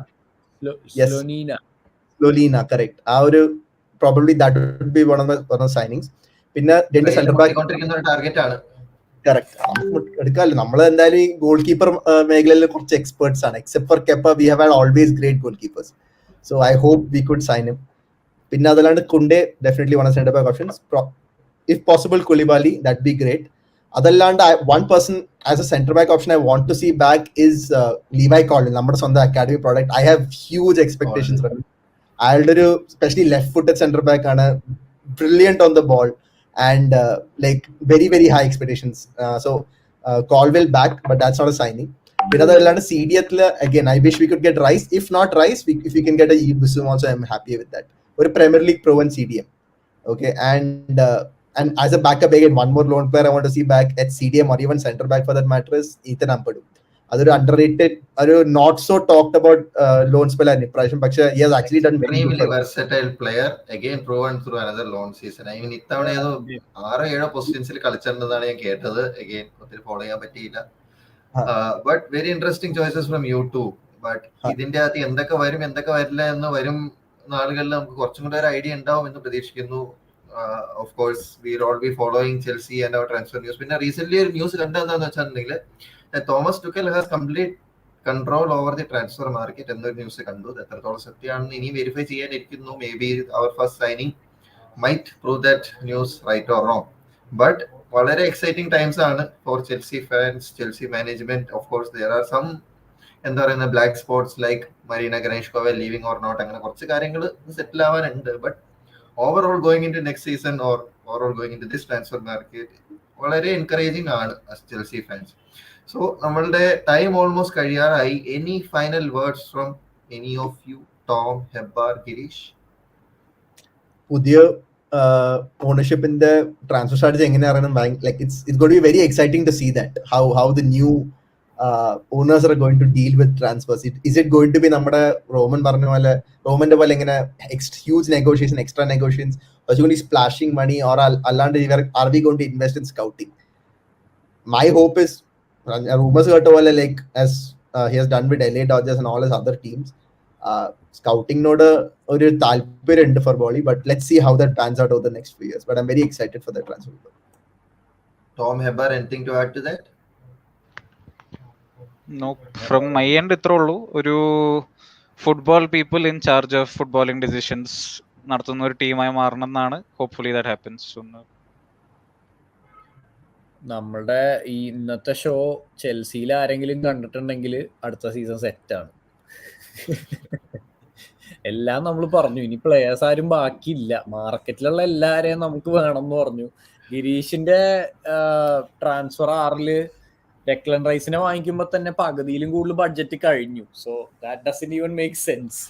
S3: Slonina, correct. ആ ഒരു probably that would be one of the signings. പിന്നെ 2 സെന്റർ ബാക്ക്
S5: ടാർഗറ്റ് ആണ്.
S3: കറക്റ്റ്, എടുക്കാമല്ലോ. നമ്മൾ എന്തായാലും ഈ ഗോൾ കീപ്പർ മേഖലയിൽ കുറച്ച് എക്സ്പേർട്സ് ആണ്. Except for Kepa we have had always great goalkeepers. So I hope we could sign him. പിന്നെ അതല്ലാണ്ട് Kounde definitely one of centre back options. If possible Koulibaly, that be great. അതല്ലാണ്ട് one person as a centre back option I want to see back is Levi Colwill, നമ്മുടെ സ്വന്തം academy product. I have huge expectations. അയാളുടെ ഒരു specially left footed centre back ആണ്, brilliant on the ball and like very very high expectations. So Colwell back, but that's not a signing. Pinadallanda CDth again I wish we could get Rice. If not Rice, if we can get a Bissouma also, I'm happy with that. Or a Premier League proven CDM. Okay, and as a backup again, one more lone player I want to see back at CDM or even center back for that matter is Ethan Ampadu. അതൊരു underrated ഒരു not so talked about loan spell ആയിരുന്നു ഇപ്രാവശ്യം. പക്ഷെ he has actually done very
S5: extremely
S3: good.
S5: versatile player, again proven through another loan season. I mean ഇത്തവണ ഏതോ 6-7 പൊസിഷൻസിൽ കളിച്ചിട്ടുണ്ടെന്നാണ് ഞാൻ കേട്ടത്. Again ഒത്തിരി ഫോളോ ചെയ്യാൻ പറ്റിയില്ല. But very interesting choices from you too. But ഇതിന്റെ അകത്ത് എന്തൊക്കെ വരും എന്തൊക്കെ വരില്ല എന്ന് വരും നാളുകളിൽ നമുക്ക് കുറച്ചും കൂടെ ഒരു ഐഡിയ ഉണ്ടാവും എന്ന് പ്രതീക്ഷിക്കുന്നു. Of course we will all be following Chelsea and our transfer news. പിന്നെ റീസെന്റ് ഒരു ന്യൂസ് കണ്ടതെന്താന്ന് വെച്ചിട്ടുണ്ടെങ്കിൽ Thomas Tuchel has complete control over the transfer market എന്നൊരു ന്യൂസ് കണ്ടു. എത്രത്തോളം സത്യമാണെന്ന് ഇനി വെരിഫൈ ചെയ്യാനിരിക്കുന്നു. Maybe our first signing might prove that news right or wrong. But വളരെ എക്സൈറ്റിംഗ് ടൈംസ് ആണ് for Chelsea fans, Chelsea management. Of course there are some എന്താ പറയുന്ന black sports like Marina Granovskaia leaving or not, അങ്ങനെ കുറച്ച് കാര്യങ്ങൾ settle ആവാനുണ്ട്. But overall going into next season or overall going into this transfer market വളരെ encouraging ആണ് as Chelsea fans. So നമ്മളുടെ time almost കഴിയാറായി. Any final words from any of you? Tom, Hebbar, Girish?
S3: പുതിയ ഓണർഷിപ്പിന്റെ transfer strategy എങ്ങനെയാണ് അറിയണം. Like it's going to be very exciting to see that how the new owners are going to deal with transfers. Is it going to be നമ്മുടെ റോമന്റെ പോലെ ഇങ്ങനെ huge negotiation, extra negotiations, splashing money, or അല്ലാണ്ട് are we going to invest in scouting? My hope is rumors കേട്ട പോലെ like as he has done with LA Dodgers and all his other teams, scouting നോട് ഒരു താല്പര്യമുണ്ട് for Bolly, but let's see how that pans out over the next few years. But I'm very excited for that transfer.
S5: Tom, Hebbar, anything to add to that?
S2: No, from my end ഇത്രേ ഉള്ളൂ. ഒരു football people in charge of footballing decisions നടത്തുന്ന ഒരു ടീമായി മാറണം എന്നാണ്. Hopefully that happens soon.
S4: നമ്മളുടെ ഈ ഇന്നത്തെ ഷോ ചെൽസിയിൽ ആരെങ്കിലും കണ്ടിട്ടുണ്ടെങ്കിൽ അടുത്ത സീസൺ സെറ്റാണ്. എല്ലാം നമ്മൾ പറഞ്ഞു. ഇനി പ്ലേയേഴ്സ് ആരും ബാക്കിയില്ല. മാർക്കറ്റിലുള്ള എല്ലാരെയും നമുക്ക് വേണം എന്ന് പറഞ്ഞു. ഗിരീഷിന്റെ ട്രാൻസ്ഫർ 6 ഡെക്ലൻ റൈസിനെ വാങ്ങിക്കുമ്പോൾ തന്നെ പകുതിയിലും കൂടുതൽ ബഡ്ജറ്റ് കഴിഞ്ഞു. So that doesn't even make sense.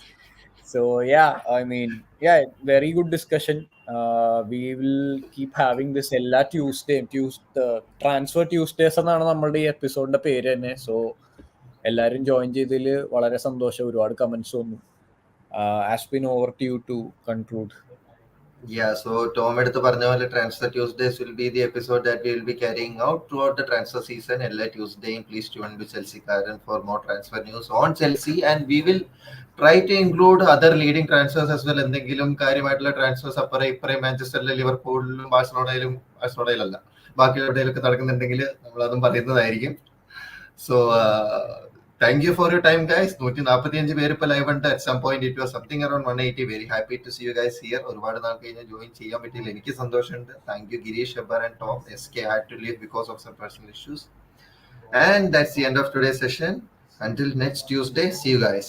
S4: So yeah, I mean, yeah, very good discussion. We will keep having this എല്ലാ Tuesday transfer Tuesdays എന്നാണ് നമ്മളുടെ ഈ എപ്പിസോഡിന്റെ പേര് തന്നെ. സോ എല്ലാവരും ജോയിൻ ചെയ്തതിൽ വളരെ സന്തോഷം. ഒരുപാട് കമന്റ്സ് വന്നു. Aspin, over to you to conclude.
S5: Yeah, so Tom എടുത്ത് പറഞ്ഞ പോലെ Transfer Tuesdays will be the episode that we will be carrying out throughout the transfer season. എല്ലാ Tuesdayയും please tune to Chelseakaaran for more transfer news on Chelsea, and we will try to include other leading transfers as well. എന്തെങ്കിലും കാര്യമായിട്ടുള്ള transfers അപ്പുറം ഇപ്പുറം മാഞ്ചസ്റ്ററിലും ലിവർപൂളിലും ബാഴ്സലോണയിലല്ല ബാക്കി എവിടെയൊക്കെ നടക്കുന്നുണ്ടെങ്കിൽ നമ്മൾ അതും പറയുന്നതായിരിക്കും. So thank you for your time, guys. 145 പേര് ഇപ്പൊ ലൈവ് ഉണ്ട്. At some point it was something around 180. Very happy to see you guys here. ഒരുപാട് നാൾ കഴിഞ്ഞ് ജോയിൻ ചെയ്യാൻ പറ്റിയില്ല. എനിക്ക് സന്തോഷമുണ്ട്. Thank you Girish, Hebbar and Tom. SK had to leave because of some personal issues. And that's the end of today's session. Until next Tuesday, see you guys.